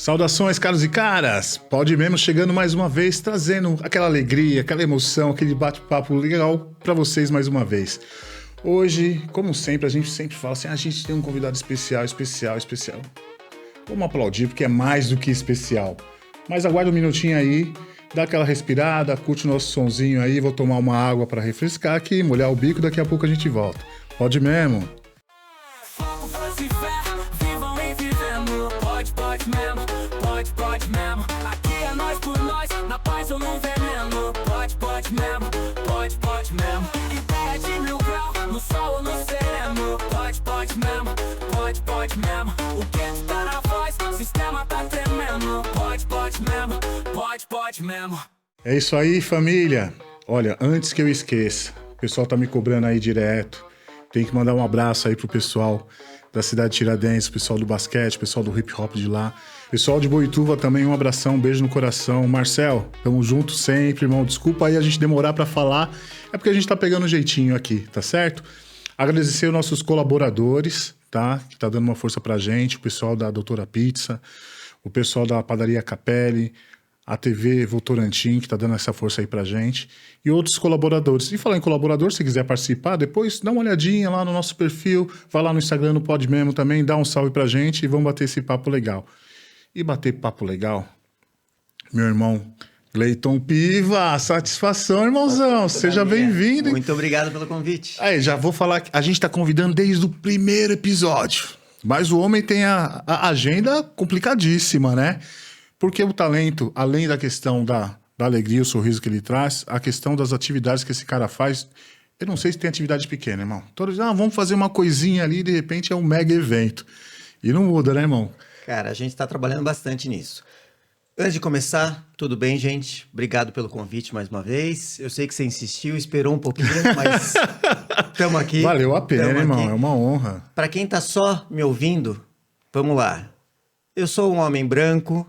Saudações, caros e caras! Pode mesmo chegando mais uma vez, trazendo aquela alegria, aquela emoção, aquele bate-papo legal para vocês mais uma vez. Hoje, como sempre, a gente sempre fala assim, a gente tem um convidado especial. Vamos aplaudir, porque é mais do que especial. Mas aguarda um minutinho aí, dá aquela respirada, curte o nosso sonzinho aí, vou tomar uma água para refrescar aqui, molhar o bico, daqui a pouco a gente volta. Pode mesmo? Pode mesmo, aqui é nós por nós, na paz ou no veneno. Pode mesmo, pode mesmo. Ideia de 1000 graus, no sol ou no sereno. Pode mesmo, pode mesmo. O que tá na voz, o sistema tá tremendo. Pode mesmo, pode mesmo. É isso aí, família. Olha, antes que eu esqueça, o pessoal tá me cobrando aí direto. Tem que mandar um abraço aí pro pessoal da cidade de Tiradentes, pessoal do basquete, pessoal do hip hop de lá. Pessoal de Boituva também, um abração, um beijo no coração. Marcel, tamo junto sempre, irmão. Desculpa aí a gente demorar pra falar, é porque a gente tá pegando um jeitinho aqui, tá certo? Agradecer os nossos colaboradores, tá? Que tá dando uma força pra gente, o pessoal da Doutora Pizza, o pessoal da Padaria Capelli, a TV Votorantim, que tá dando essa força aí pra gente, e outros colaboradores. E falar em colaborador, se quiser participar, depois dá uma olhadinha lá no nosso perfil, vai lá no Instagram, no Pode Mesmo também, dá um salve pra gente e vamos bater esse papo legal. E bater papo legal, meu irmão Cleiton Piva, satisfação, irmãozão, seja bem-vindo. Muito obrigado pelo convite. Aí, já vou falar que a gente tá convidando desde o primeiro episódio, mas o homem tem a agenda complicadíssima, né? Porque o talento, além da questão da alegria, o sorriso que ele traz, a questão das atividades que esse cara faz, eu não sei se tem atividade pequena, irmão. Todos dizem, vamos fazer uma coisinha ali e de repente é um mega evento. E não muda, né, irmão? Cara, a gente está trabalhando bastante nisso. Antes de começar, tudo bem, gente? Obrigado pelo convite mais uma vez. Eu sei que você insistiu, esperou um pouquinho, mas estamos aqui. Valeu a pena, irmão, é uma honra. Para quem tá só me ouvindo, vamos lá. Eu sou um homem branco,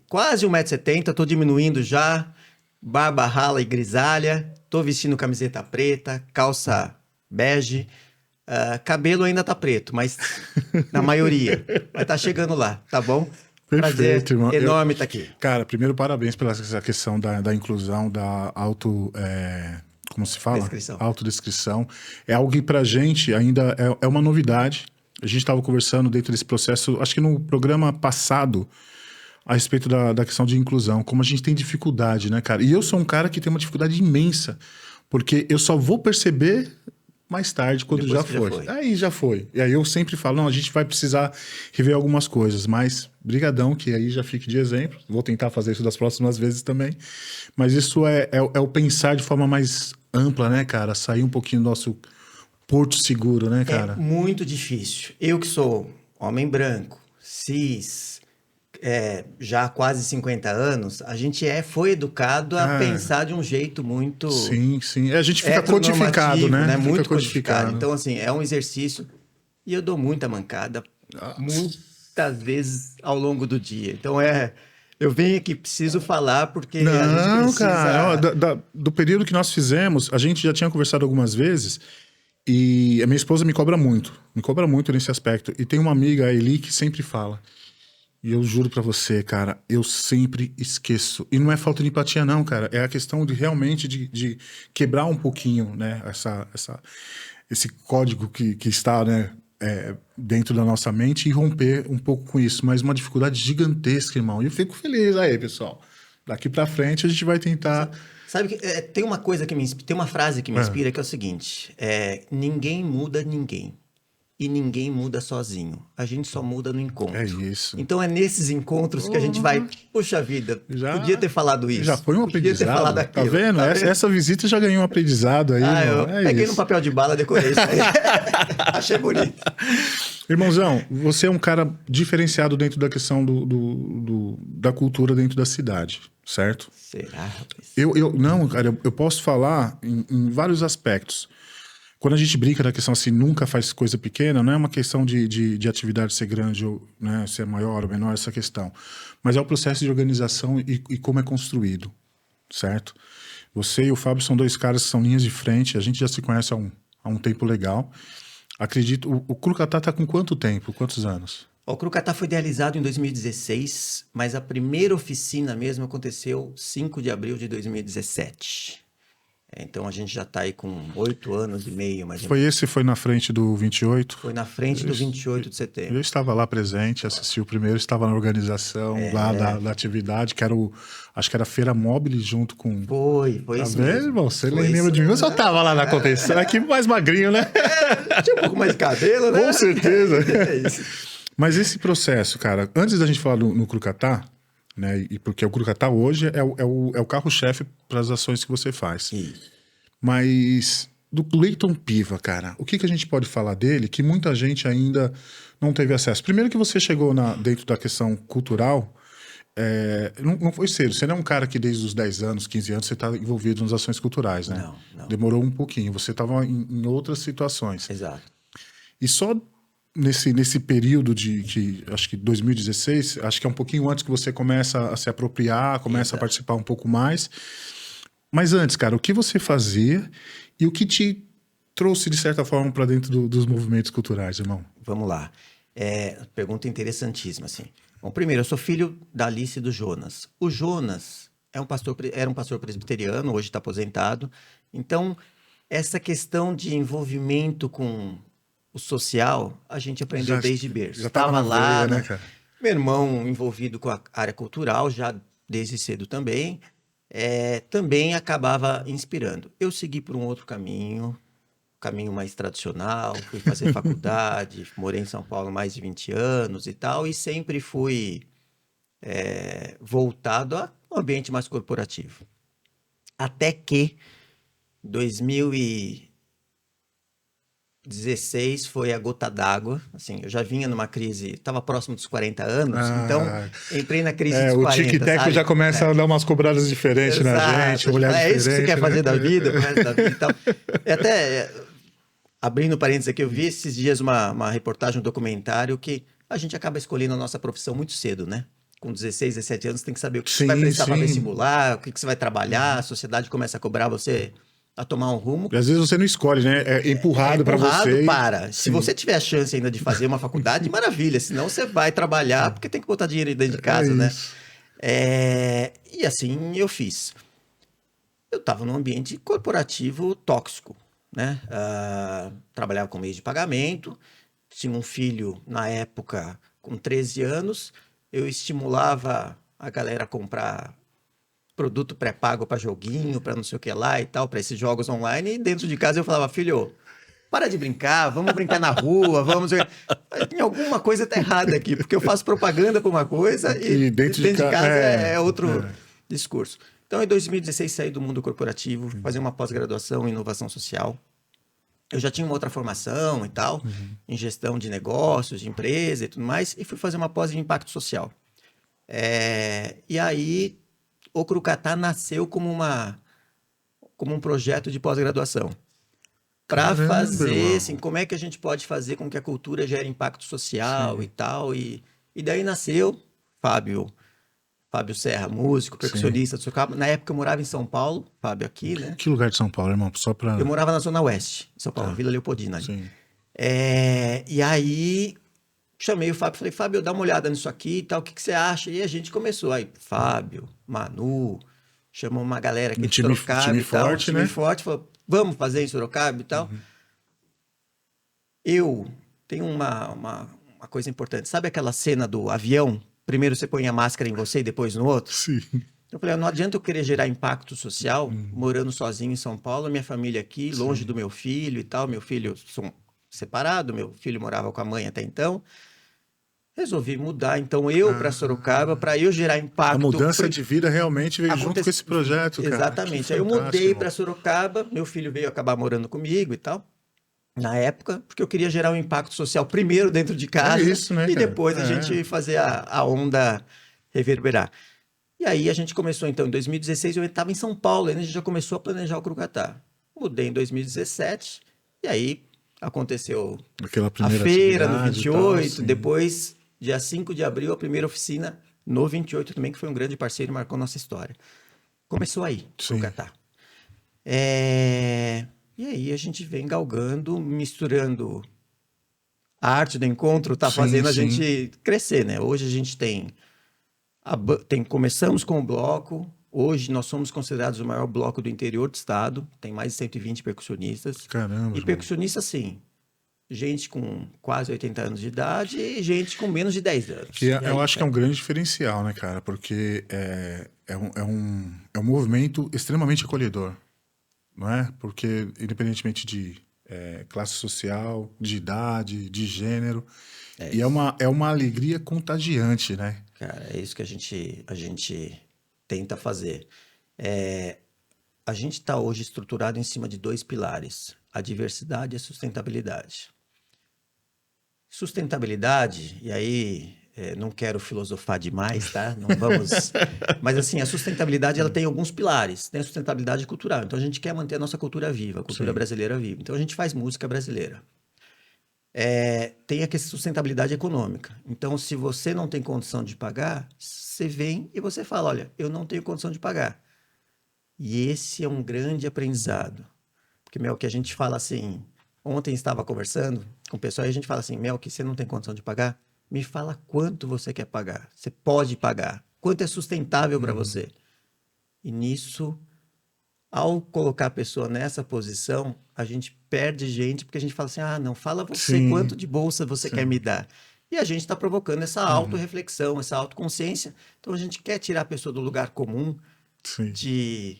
quase 1,70 m, tô diminuindo já, barba rala e grisalha, tô vestindo camiseta preta, calça bege. Cabelo ainda tá preto, mas na maioria. Mas tá chegando lá, tá bom? Perfeito, irmão. Enorme tá aqui. Cara, primeiro parabéns pela essa questão da inclusão, da como se fala? Autodescrição. É algo que pra gente ainda é uma novidade. A gente estava conversando dentro desse processo, acho que no programa passado, a respeito da questão de inclusão, como a gente tem dificuldade, né, cara? E eu sou um cara que tem uma dificuldade imensa, porque eu só vou perceber mais tarde, quando já foi. Aí já foi. E aí eu sempre falo, não, a gente vai precisar rever algumas coisas, mas brigadão, que aí já fique de exemplo. Vou tentar fazer isso das próximas vezes também. Mas isso é o pensar de forma mais ampla, né, cara? Sair um pouquinho do nosso porto seguro, né, cara? É muito difícil. Eu que sou homem branco, cis, já há quase 50 anos, a gente foi educado a pensar de um jeito muito... Sim. A gente fica codificado, né? Muito codificado. Então, assim, é um exercício e eu dou muita mancada, muitas vezes ao longo do dia. Então, eu venho aqui, preciso falar, porque a gente precisa... Cara, do período que nós fizemos, a gente já tinha conversado algumas vezes e a minha esposa me cobra muito nesse aspecto. E tem uma amiga, a Eli, que sempre fala... E eu juro pra você, cara, eu sempre esqueço. E não é falta de empatia, não, cara. É a questão de realmente de quebrar um pouquinho, né? Esse código que está, né, dentro da nossa mente e romper um pouco com isso. Mas uma dificuldade gigantesca, irmão. E eu fico feliz aí, pessoal. Daqui pra frente a gente vai tentar... Sabe que tem uma coisa tem uma frase que me inspira, que é o seguinte. Ninguém muda ninguém. E ninguém muda sozinho. A gente só muda no encontro. É isso. Então é nesses encontros que a gente vai... Puxa vida, podia ter falado isso. Já foi um aprendizado. Podia ter falado aquilo. Tá vendo? Essa visita já ganhou um aprendizado aí. Eu peguei no papel de bala, decorei isso aí. Achei bonito. Irmãozão, você é um cara diferenciado dentro da questão da cultura dentro da cidade, certo? Será, rapaz? Não, cara, eu posso falar em vários aspectos. Quando a gente brinca da questão assim, nunca faz coisa pequena, não é uma questão de atividade ser grande ou, né, ser maior ou menor, essa questão. Mas é o processo de organização e como é construído, certo? Você e o Fábio são dois caras que são linhas de frente, a gente já se conhece há um tempo legal. Acredito, o Crucatá tá com quanto tempo? Quantos anos? O Crucatá foi idealizado em 2016, mas a primeira oficina mesmo aconteceu 5 de abril de 2017. Então a gente já está aí com 8 anos e meio, mais ou menos. Foi na frente do 28? Foi na frente do 28 de Eu setembro. estava lá presente, assisti o primeiro, estava na organização lá da atividade, que era acho que era a Feira Mobile junto com... Foi Tá isso vendo, mesmo. irmão? Você Foi lembra isso de mim? Eu mesmo. só tava lá na contenção, aqui mais magrinho, né? Tinha um pouco mais de cabelo, né? Com certeza. É isso. Mas esse processo, cara, antes da gente falar no Crucatá, né? E porque o Crucatá hoje é o carro-chefe para as ações que você faz. Isso. Mas do Cleiton Piva, cara, o que a gente pode falar dele que muita gente ainda não teve acesso? Primeiro que você chegou dentro da questão cultural, não foi cedo. Você não é um cara que desde os 10 anos, 15 anos, você está envolvido nas ações culturais, né? Não. Demorou um pouquinho. Você estava em outras situações. Exato. E só nesse período acho que 2016, acho que é um pouquinho antes que você começa a se apropriar, começa a participar um pouco mais. Mas antes, cara, o que você fazia e o que te trouxe, de certa forma, para dentro dos movimentos culturais, irmão? Vamos lá. Pergunta interessantíssima, assim. Bom, primeiro, eu sou filho da Alice e do Jonas. O Jonas era um pastor presbiteriano, hoje está aposentado. Então, essa questão de envolvimento com o social, a gente aprendeu desde berço. Já estava lá, né, cara? Meu irmão envolvido com a área cultural, já desde cedo também. Também acabava inspirando. Eu segui por um outro caminho mais tradicional, fui fazer faculdade, morei em São Paulo mais de 20 anos e tal, e sempre fui voltado a um ambiente mais corporativo. Até que 2016 foi a gota d'água, assim, eu já vinha numa crise, estava próximo dos 40 anos, então entrei na crise dos 40, o tic-tac já começa a dar umas cobradas diferentes na gente, olhar diferente. É isso que você quer fazer né? da vida, pro resto da vida e tal. Abrindo parênteses aqui, eu vi esses dias uma reportagem, um documentário que a gente acaba escolhendo a nossa profissão muito cedo, né? Com 16, 17 anos, tem que saber o que você vai prestar para vestibular, o que você vai trabalhar, a sociedade começa a cobrar você a tomar um rumo. E às vezes você não escolhe, né? É empurrado para você. Para. Se você tiver a chance ainda de fazer uma faculdade, maravilha. Senão você vai trabalhar, porque tem que botar dinheiro dentro de casa, né? E assim eu fiz. Eu estava num ambiente corporativo tóxico, né? Trabalhava com meio de pagamento, tinha um filho na época com 13 anos, eu estimulava a galera a comprar produto pré-pago para joguinho, para não sei o que lá e tal, para esses jogos online, e dentro de casa eu falava, filho, para de brincar, vamos brincar na rua, vamos... Tem alguma coisa tá errada aqui, porque eu faço propaganda para uma coisa e dentro de casa é outro discurso. Então, em 2016, saí do mundo corporativo, fazer uma pós-graduação em inovação social. Eu já tinha uma outra formação e tal, em gestão de negócios, de empresa e tudo mais, e fui fazer uma pós em impacto social. E aí, o Crucatá nasceu como um projeto de pós-graduação. Para fazer, assim, como é que a gente pode fazer com que a cultura gere impacto social e tal. E daí nasceu Fábio Serra, músico, percussionista do Sorocaba. Na época eu morava em São Paulo, Fábio aqui, né? Que lugar de São Paulo, irmão? Só pra... Eu morava na Zona Oeste de São Paulo, Vila Leopoldina. Ali. Sim. E aí, chamei o Fábio, falei, Fábio, dá uma olhada nisso aqui e tal, o que você acha? E a gente começou. Aí, Fábio, Manu, chamou uma galera aqui de Sorocaba time e tal. Forte, time né? forte, falou, vamos fazer em Sorocaba e tal. Eu tenho uma coisa importante. Sabe aquela cena do avião? Primeiro você põe a máscara em você e depois no outro? Sim. Eu falei, não adianta eu querer gerar impacto social morando sozinho em São Paulo, minha família aqui, longe do meu filho e tal. Meu filho, sou separado, meu filho morava com a mãe até então. Resolvi mudar, então, para Sorocaba, para eu gerar impacto. A mudança de vida realmente veio junto com esse projeto, cara. Exatamente. Aí eu mudei para Sorocaba, meu filho veio acabar morando comigo e tal. Na época, porque eu queria gerar um impacto social primeiro dentro de casa né, e depois a gente fazer a onda reverberar. E aí a gente começou, então, em 2016, eu estava em São Paulo, aí a gente já começou a planejar o Crucatá. Mudei em 2017, e aí aconteceu a feira no 28, depois, dia 5 de abril, a primeira oficina no 28 também, que foi um grande parceiro e marcou nossa história. Começou aí, o Crucatá. E aí a gente vem galgando, misturando a arte do encontro tá Sim, fazendo a sim. gente crescer, né? Hoje a gente começamos com o bloco, hoje nós somos considerados o maior bloco do interior do estado, tem mais de 120 percussionistas. Caramba, E irmão. percussionista, sim, gente com quase 80 anos de idade e gente com menos de 10 anos. Que E eu aí, acho que é um grande diferencial, né, cara? Porque é um movimento extremamente acolhedor, não é? Porque, independentemente de classe social, de idade, de gênero, e é uma alegria contagiante, né? cara, é isso que a gente tenta fazer. A gente está hoje estruturado em cima de dois pilares, a diversidade e a sustentabilidade. Sustentabilidade, e aí não quero filosofar demais, tá? Não vamos. Mas assim, a sustentabilidade ela tem alguns pilares. Tem a sustentabilidade cultural. Então a gente quer manter a nossa cultura viva, a cultura Sim. brasileira viva. Então a gente faz música brasileira. Tem a sustentabilidade econômica. Então, se você não tem condição de pagar, você vem e você fala: olha, eu não tenho condição de pagar. E esse é um grande aprendizado. Porque, Melk, a gente fala assim. Ontem estava conversando com o pessoal e a gente fala assim: Melk, você não tem condição de pagar? Me fala quanto você quer pagar. Você pode pagar. Quanto é sustentável para você? E nisso, ao colocar a pessoa nessa posição, a gente perde gente porque a gente fala assim: ah, não, fala você Sim, quanto de bolsa você quer sim. me dar. E a gente está provocando essa autorreflexão, essa autoconsciência. Então a gente quer tirar a pessoa do lugar comum Sim. de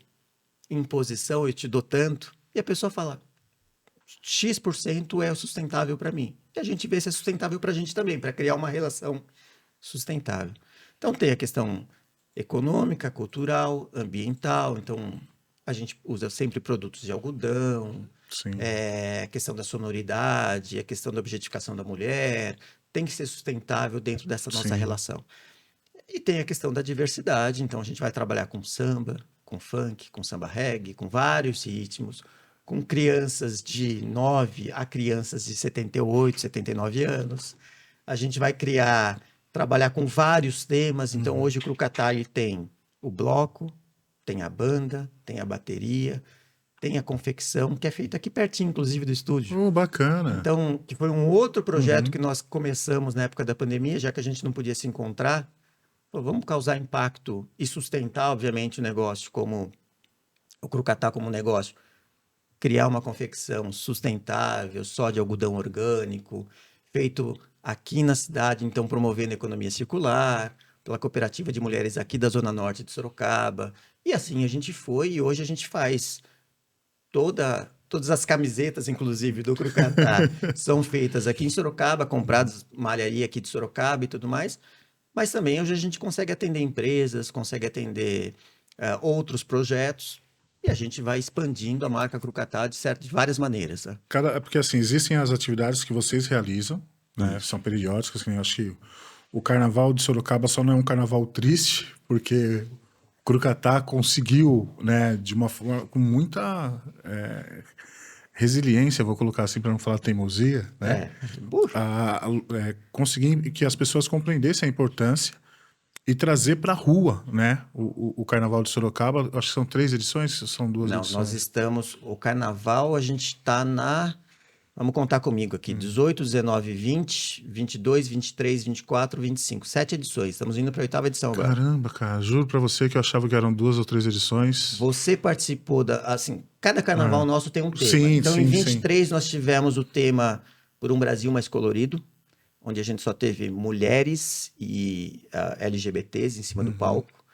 imposição, eu te dou tanto, e a pessoa fala: X% é o sustentável para mim. E a gente vê se é sustentável para a gente também, para criar uma relação sustentável. Então tem a questão econômica, cultural, ambiental. Então a gente usa sempre produtos de algodão, Sim. a questão da sonoridade, a questão da objetificação da mulher. Tem que ser sustentável dentro dessa nossa Sim. relação. E tem a questão da diversidade. Então a gente vai trabalhar com samba, com funk, com samba reggae, com vários ritmos, com crianças de 9 a crianças de 78, 79 anos. A gente vai trabalhar com vários temas. Então, hoje o Crucatá ele tem o bloco, tem a banda, tem a bateria, tem a confecção, que é feita aqui pertinho, inclusive, do estúdio. Oh, bacana. Então, que foi um outro projeto que nós começamos na época da pandemia, já que a gente não podia se encontrar. Pô, vamos causar impacto e sustentar, obviamente, o negócio como o Crucatá como negócio. Criar uma confecção sustentável, só de algodão orgânico, feito aqui na cidade, então promovendo a economia circular, pela cooperativa de mulheres aqui da Zona Norte de Sorocaba. E assim a gente foi e hoje a gente faz todas as camisetas, inclusive, do Crucatá, são feitas aqui em Sorocaba, compradas malharia aqui de Sorocaba e tudo mais. Mas também hoje a gente consegue atender empresas, consegue atender outros projetos. E a gente vai expandindo a marca Crucatá de várias maneiras. Né? É porque assim, existem as atividades que vocês realizam, né? São periódicas, que eu acho que o Carnaval de Sorocaba só não é um carnaval triste, porque o Crucatá conseguiu, né, de uma forma com muita resiliência, vou colocar assim para não falar teimosia, né? Puxa, Conseguir que as pessoas compreendessem a importância e trazer para a rua, né? O Carnaval de Sorocaba, acho que são 3 edições, são 2 não, edições. nós estamos... O Carnaval, a gente está Vamos contar comigo aqui. 18, 19, 20, 22, 23, 24, 25. 7 edições. Estamos indo para a 8ª edição agora. Caramba, cara. Juro para você que eu achava que eram 2 ou 3 edições. Você participou Assim, cada carnaval nosso tem um tema. Sim, então, sim, em 23, nós tivemos o tema Por um Brasil Mais Colorido, onde a gente só teve mulheres e LGBTs em cima do palco.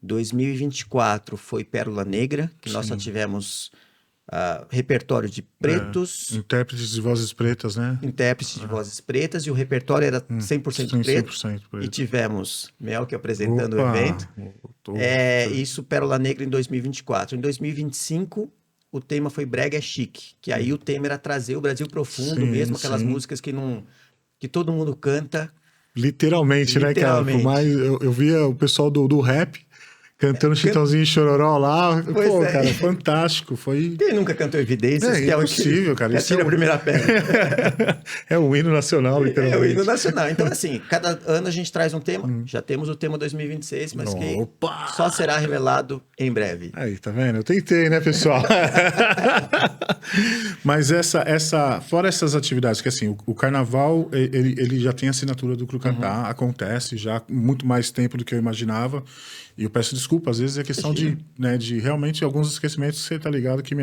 2024 foi Pérola Negra, que nós só tivemos repertório de pretos, Intérpretes de vozes pretas, né? intérpretes de vozes pretas, e o repertório era 100% Sim, preto. 100% preto. E tivemos Melk apresentando o Opa! evento. Tô- Isso, Pérola Negra em 2024. Em 2025, o tema foi Brega é Chique, que aí o tema era trazer o Brasil profundo Sim, mesmo, aquelas sim. músicas que todo mundo canta. Literalmente, né, cara? Por Literalmente. mais, eu via o pessoal do rap Cantando Chitãozinho e Chororó lá. Pois Pô, é. cara, fantástico. Foi... Quem nunca cantou Evidências? É que o impossível, cara. Isso Atira é a primeira pedra. É o hino nacional, É o literalmente. hino nacional. Então, assim, cada ano a gente traz um tema. Já temos o tema 2026, mas que Opa! só será revelado em breve. Aí, tá vendo? Eu tentei, né, pessoal? Mas fora essas atividades, que assim, o carnaval, ele já tem assinatura do Crucatá, acontece já há muito mais tempo do que eu imaginava. E eu peço desculpa, às vezes é questão de realmente alguns esquecimentos, você tá ligado que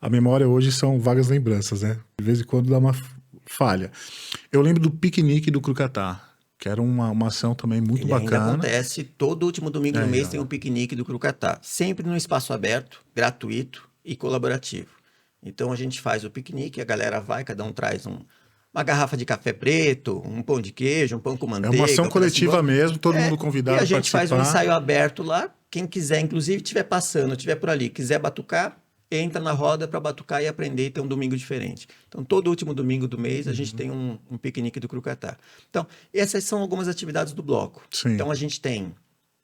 a memória hoje são vagas lembranças, né? De vez em quando dá uma falha. Eu lembro do piquenique do Crucatá, que era uma ação também muito Ele ainda bacana. acontece todo último domingo do mês, tem um piquenique do Crucatá. Sempre num espaço aberto, gratuito e colaborativo. Então a gente faz o piquenique, a galera vai, cada um traz uma garrafa de café preto, um pão de queijo, um pão com É manteiga. uma ação um pedacinho coletiva de- mesmo, todo mundo convidado E a a gente participar. faz um ensaio aberto lá. Quem quiser, inclusive, estiver passando, estiver por ali, quiser batucar, entra na roda para batucar e aprender e ter um domingo diferente. Então, todo último domingo do mês, a gente tem um piquenique do Crucatá. Então, essas são algumas atividades do bloco. Sim. Então, a gente tem,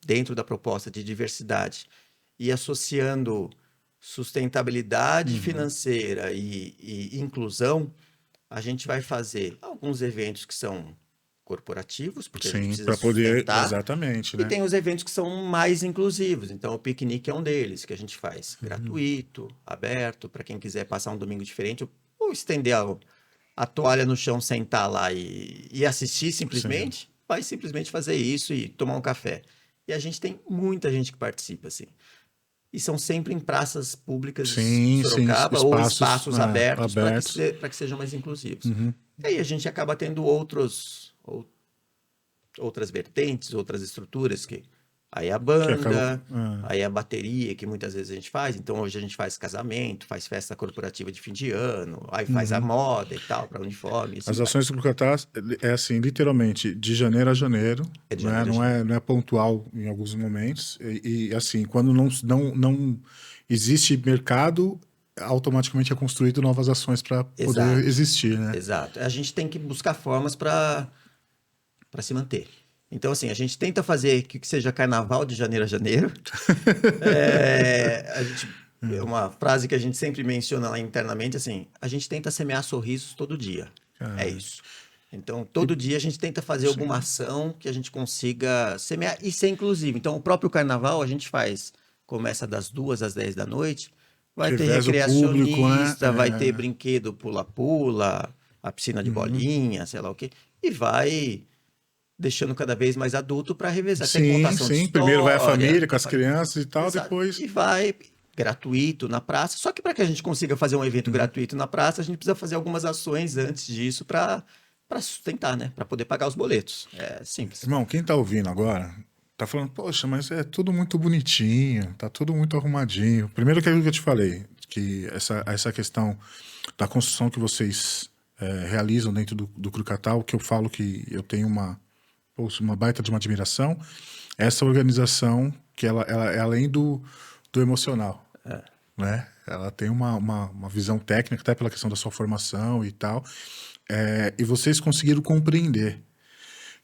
dentro da proposta de diversidade e associando sustentabilidade financeira e inclusão, a gente vai fazer alguns eventos que são corporativos, porque a gente Sim, precisa para poder. sustentar. Exatamente, E né? tem os eventos que são mais inclusivos. Então, o piquenique é um deles, que a gente faz Uhum. gratuito, aberto, para quem quiser passar um domingo diferente, ou estender a toalha no chão, sentar lá e assistir simplesmente, vai simplesmente fazer isso e tomar um café. E a gente tem muita gente que participa, assim. E são sempre em praças públicas Sim, de sim, Sorocaba ou espaços, espaços abertos para abertos. que sejam mais inclusivos. E aí a gente acaba tendo outras vertentes, outras estruturas que aí a banda, acaba- aí a bateria que muitas vezes a gente faz. Então hoje a gente faz casamento, faz festa corporativa de fim de ano, aí faz a moda e tal para uniforme. Assim As vai. ações do Crucatá é assim, literalmente, de janeiro a janeiro. É de né? janeiro a Não é pontual em alguns momentos. Assim, quando não existe mercado, automaticamente é construído novas ações para Exato. poder existir, né? Exato. A gente tem que buscar formas para se manter. Então, assim, a gente tenta fazer que seja carnaval de janeiro a janeiro. Uma frase que a gente sempre menciona lá internamente, assim, a gente tenta semear sorrisos todo dia. É isso. Então, todo dia a gente tenta fazer alguma ação que a gente consiga semear e ser inclusivo. Então, o próprio carnaval a gente começa das 2 às 10 da noite, vai Que ter veza o recreacionista, público, né? vai ter brinquedo pula-pula, a piscina de bolinha, sei lá o quê, e vai deixando cada vez mais adulto para revezar. Tem Sim, contação de sim. Primeiro vai a história, família com as crianças e tal, Exato. depois. E vai gratuito na praça. Só que para que a gente consiga fazer um evento gratuito na praça, a gente precisa fazer algumas ações antes disso para sustentar, né? Para poder pagar os boletos. É simples. Irmão, quem tá ouvindo agora tá falando, poxa, mas é tudo muito bonitinho, tá tudo muito arrumadinho. Primeiro que é aquilo que eu te falei, que essa questão da construção que vocês realizam dentro do Crucatá, o que eu falo que eu tenho uma baita de uma admiração, essa organização que ela é além do emocional, né? Ela tem uma visão técnica, até pela questão da sua formação e tal, e vocês conseguiram compreender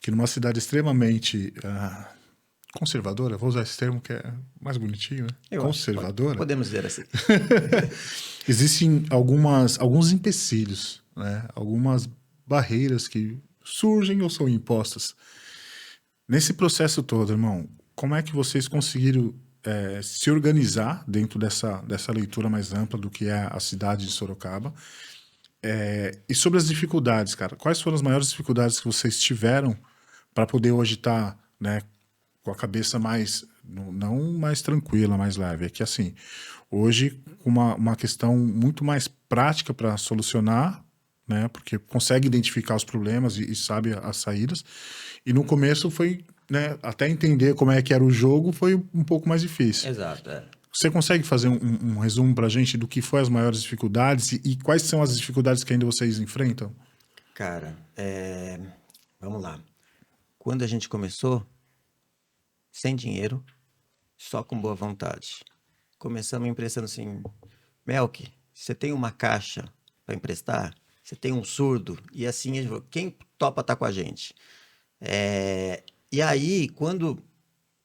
que numa cidade extremamente conservadora, vou usar esse termo que é mais bonitinho, né? Eu acho. Conservadora. Podemos dizer assim. Existem alguns empecilhos, né? Algumas barreiras que surgem ou são impostas. Nesse processo todo, irmão, como é que vocês conseguiram se organizar dentro dessa leitura mais ampla do que é a cidade de Sorocaba? E sobre as dificuldades, cara, quais foram as maiores dificuldades que vocês tiveram para poder hoje estar, né, com a cabeça não mais tranquila, mais leve? É que assim, hoje com uma questão muito mais prática para solucionar, né, porque consegue identificar os problemas e sabe as saídas. E no começo foi, né, até entender como é que era o jogo foi um pouco mais difícil. Exato. Você consegue fazer um resumo para a gente do que foi as maiores dificuldades e quais são as dificuldades que ainda vocês enfrentam? Cara, vamos lá. Quando a gente começou, sem dinheiro, só com boa vontade. Começamos emprestando assim, Melk, você tem uma caixa para emprestar? Você tem um surdo? E assim, quem topa estar com a gente? E aí, quando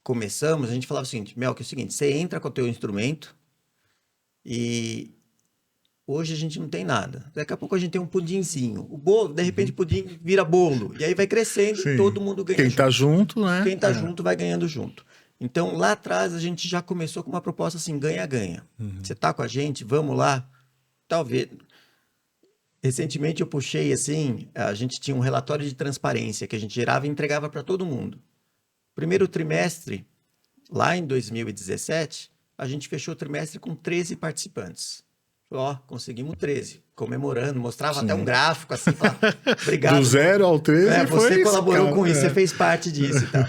começamos, a gente falava o seguinte, Mel, que é o seguinte, você entra com o teu instrumento e hoje a gente não tem nada. Daqui a pouco a gente tem um pudinzinho. O bolo, de repente o pudim vira bolo. E aí vai crescendo Sim. e todo mundo ganha Quem junto. tá junto, né? Quem tá junto vai ganhando junto. Então, lá atrás, a gente já começou com uma proposta assim, ganha-ganha. Você tá com a gente, vamos lá. Talvez... Recentemente eu puxei assim, a gente tinha um relatório de transparência que a gente gerava e entregava para todo mundo. Primeiro trimestre, lá em 2017, a gente fechou o trimestre com 13 participantes. Ó, conseguimos 13, comemorando, mostrava até um gráfico assim, falava, obrigado. Do 0 ao 13 Você foi colaborou cara, com isso, você fez parte disso e tal.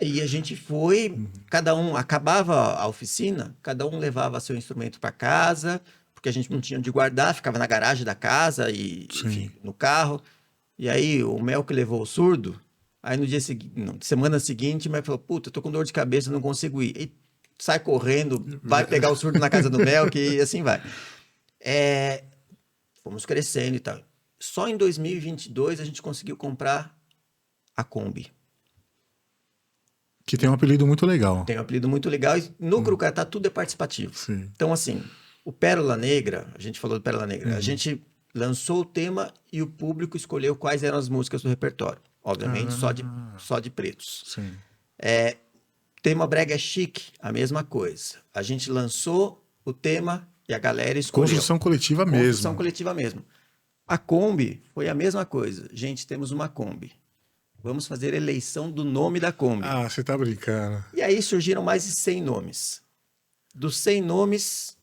E a gente foi, cada um, acabava a oficina, cada um levava seu instrumento para casa, porque a gente não tinha onde guardar, ficava na garagem da casa e enfim, no carro. E aí o Mel que levou o surdo, aí no dia seguinte, semana seguinte, o Mel falou, puta, eu tô com dor de cabeça, não consigo ir. E sai correndo, vai pegar o surdo na casa do Mel, que assim vai. Fomos crescendo e tal. Só em 2022 a gente conseguiu comprar a Kombi. Que tem um apelido muito legal. Tem um apelido muito legal e no Crucatá tudo é participativo. Sim. Então, assim, o Pérola Negra, a gente falou do Pérola Negra, a gente lançou o tema e o público escolheu quais eram as músicas do repertório. Obviamente, só de pretos. Sim. Tema Brega Chique, a mesma coisa. A gente lançou o tema e a galera escolheu. Construção coletiva mesmo. Construção coletiva mesmo. A Kombi foi a mesma coisa. Gente, temos uma Kombi. Vamos fazer eleição do nome da Kombi. Ah, você tá brincando. E aí surgiram mais de 100 nomes. Dos 100 nomes,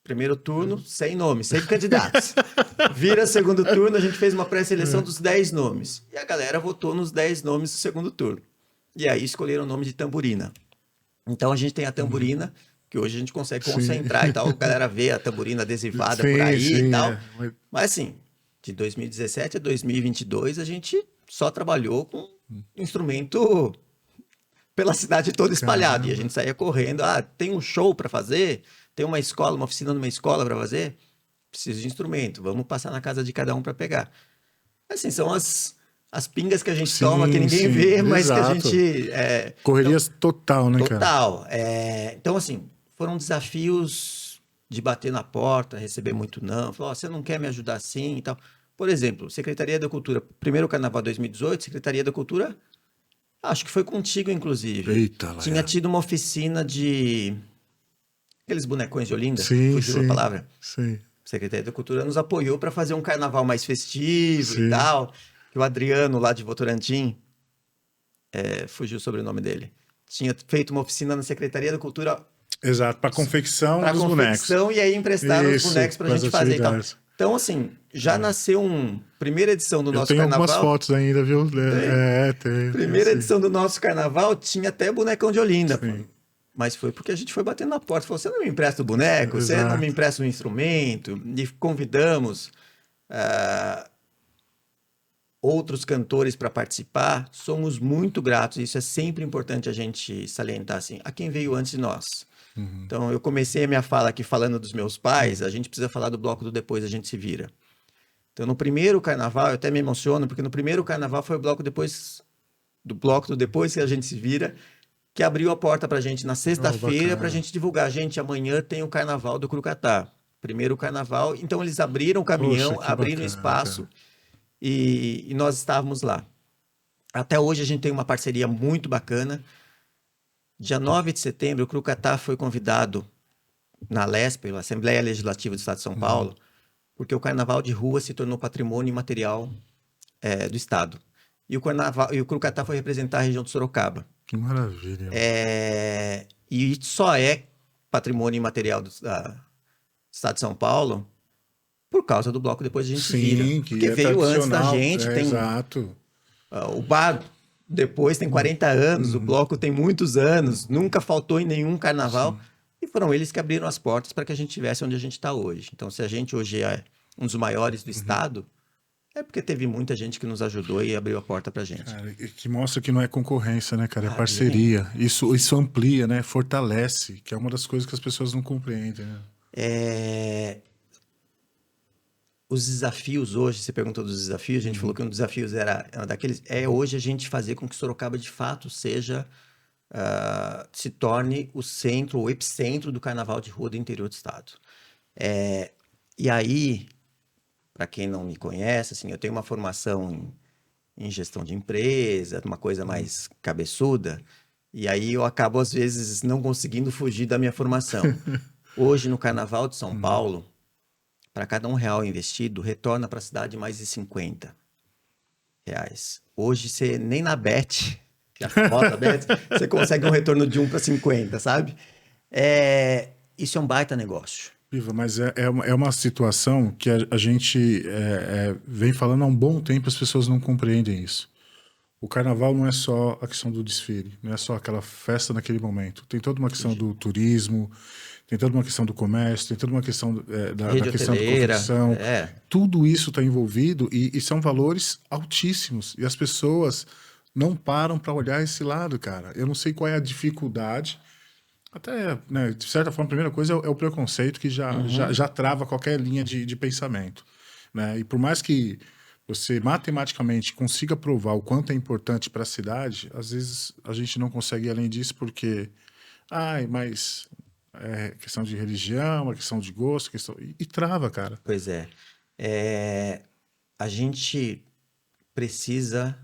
primeiro turno, 100 nomes, 100 candidatos. Vira segundo turno, a gente fez uma pré-seleção dos 10 nomes. E a galera votou nos 10 nomes do segundo turno. E aí escolheram o nome de Tamburina. Então a gente tem a Tamburina, que hoje a gente consegue concentrar e tal. A galera vê a Tamburina adesivada por aí e tal. Mas assim, de 2017 a 2022, a gente só trabalhou com instrumento pela cidade toda espalhado. Caramba. E a gente saía correndo. Ah, tem um show para fazer? Tem uma escola, uma oficina numa escola para fazer? Preciso de instrumento. Vamos passar na casa de cada um para pegar. Assim, são as pingas que a gente toma, que ninguém vê, mas exato. Que a gente... Correrias então, total, né, cara? Total. Então, assim, foram desafios de bater na porta, receber muito não. Falou, você não quer me ajudar assim e tal. Por exemplo, Secretaria da Cultura, primeiro Carnaval 2018, Secretaria da Cultura, acho que foi contigo, inclusive. Eita, tinha tido uma oficina de... aqueles bonecões de Olinda, fugiu a palavra. Sim. Secretaria da Cultura nos apoiou para fazer um carnaval mais festivo e tal. Que o Adriano, lá de Votorantim, fugiu o sobrenome dele, tinha feito uma oficina na Secretaria da Cultura. Exato, para confecção dos bonecos. E aí emprestaram os bonecos para a gente fazer e tal. Então, assim, já nasceu primeira edição do nosso carnaval. Eu tenho algumas fotos ainda, viu? Tem. Primeira edição do nosso carnaval tinha até bonecão de Olinda. Mas foi porque a gente foi batendo na porta. Falou, você não me empresta o boneco? Exato. Você não me empresta o instrumento? E convidamos outros cantores para participar. Somos muito gratos. Isso é sempre importante a gente salientar, assim, a quem veio antes de nós. Então, eu comecei a minha fala aqui falando dos meus pais. A gente precisa falar do Bloco do Depois, a gente se vira. Então, no primeiro carnaval, eu até me emociono, porque no primeiro carnaval foi o Bloco do Depois que a gente se vira, que abriu a porta pra gente na sexta-feira pra gente divulgar. Gente, amanhã tem o Carnaval do Crucatá. Primeiro carnaval. Então, eles abriram o caminhão, abriram espaço e nós estávamos lá. Até hoje, a gente tem uma parceria muito bacana. Dia 9 de setembro, o Crucatá foi convidado na LESP, a Assembleia Legislativa do Estado de São Paulo, porque o Carnaval de Rua se tornou patrimônio imaterial do Estado. E o Crucatá foi representar a região de Sorocaba. Que maravilha. E só é patrimônio imaterial do Estado de São Paulo por causa do Bloco Depois a gente vira. Porque veio antes da gente. Exato. O bar depois tem 40 anos, o Bloco tem muitos anos, nunca faltou em nenhum carnaval. Sim. E foram eles que abriram as portas para que a gente estivesse onde a gente está hoje. Então, se a gente hoje é um dos maiores do Estado, é porque teve muita gente que nos ajudou e abriu a porta pra gente. Cara, que mostra que não é concorrência, né, cara? É parceria. Isso amplia, né? Fortalece, que é uma das coisas que as pessoas não compreendem, né? Os desafios hoje, você perguntou dos desafios, a gente falou que um dos desafios era daqueles... hoje a gente fazer com que Sorocaba, de fato, seja se torne o centro, o epicentro do carnaval de rua do interior do estado. E aí, para quem não me conhece, assim, eu tenho uma formação em gestão de empresa, uma coisa mais cabeçuda, e aí eu acabo, às vezes, não conseguindo fugir da minha formação. Hoje, no Carnaval de São Paulo, para cada R$1 investido, retorna para a cidade mais de R$50. Hoje, você nem na Bet, que é a famosa Bet, você consegue um retorno de 1 para 50, sabe? Isso é um baita negócio. Piva, mas é uma situação que a gente vem falando há um bom tempo, as pessoas não compreendem isso. O carnaval não é só a questão do desfile, não é só aquela festa naquele momento. Tem toda uma questão do turismo, tem toda uma questão do comércio, tem toda uma questão da questão da confecção. Tudo isso está envolvido e são valores altíssimos. E as pessoas não param para olhar esse lado, cara. Eu não sei qual é a dificuldade. Até, né, de certa forma, a primeira coisa é o preconceito que já trava qualquer linha de pensamento. Né? E por mais que você matematicamente consiga provar o quanto é importante para a cidade, às vezes a gente não consegue ir além disso porque, mas é questão de religião, é questão de gosto, e trava, cara. Pois é. A gente precisa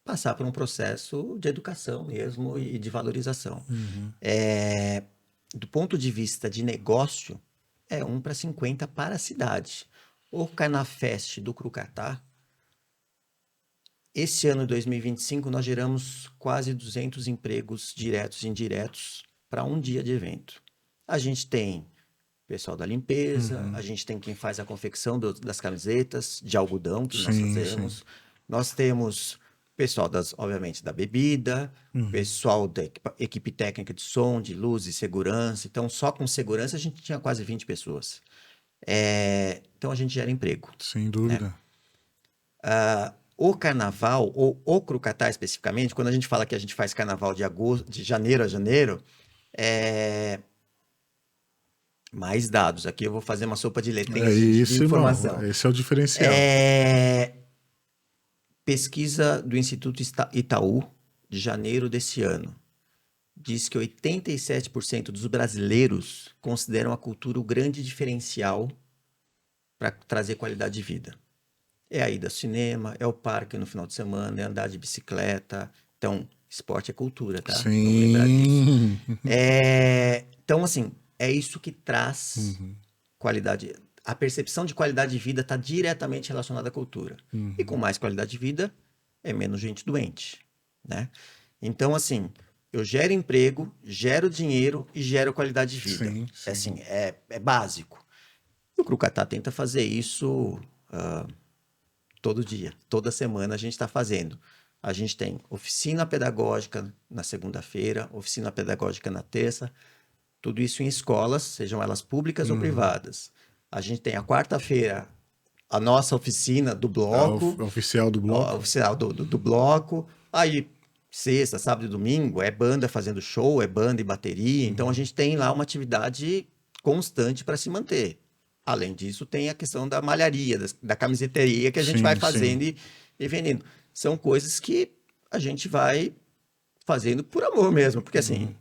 passar por um processo de educação mesmo e de valorização. Do ponto de vista de negócio, é 1 para 50 para a cidade. O Carnafest do Crucatá, esse ano de 2025, nós geramos quase 200 empregos diretos e indiretos para um dia de evento. A gente tem pessoal da limpeza, a gente tem quem faz a confecção das camisetas de algodão que nós fazemos. Sim. Nós temos pessoal, obviamente, da bebida, pessoal da equipe técnica de som, de luz e segurança. Então, só com segurança a gente tinha quase 20 pessoas. Então, a gente gera emprego. Sem dúvida. Né? O carnaval, ou o Crucatá especificamente, quando a gente fala que a gente faz carnaval de janeiro a janeiro, mais dados. Aqui eu vou fazer uma sopa de letrinhas de informação. Irmão, esse é o diferencial. Pesquisa do Instituto Itaú, de janeiro desse ano, diz que 87% dos brasileiros consideram a cultura o grande diferencial para trazer qualidade de vida. É a ida ao cinema, é o parque no final de semana, é andar de bicicleta. Então, esporte é cultura, tá? Sim. Vamos lembrar disso. Então, assim, é isso que traz qualidade. A percepção de qualidade de vida está diretamente relacionada à cultura. E com mais qualidade de vida, é menos gente doente, né? Então, assim, eu gero emprego, gero dinheiro e gero qualidade de vida. Sim. Assim, é básico. E o Crucatá tenta fazer isso todo dia, toda semana a gente está fazendo. A gente tem oficina pedagógica na segunda-feira, oficina pedagógica na terça, tudo isso em escolas, sejam elas públicas ou privadas. A gente tem a quarta-feira a nossa oficina do bloco. Oficial do bloco. Oficial do bloco. Aí, sexta, sábado e domingo, é banda fazendo show, é banda e bateria. Então, a gente tem lá uma atividade constante para se manter. Além disso, tem a questão da malharia, da camiseteria que a gente vai fazendo e vendendo. São coisas que a gente vai fazendo por amor mesmo. Porque, assim,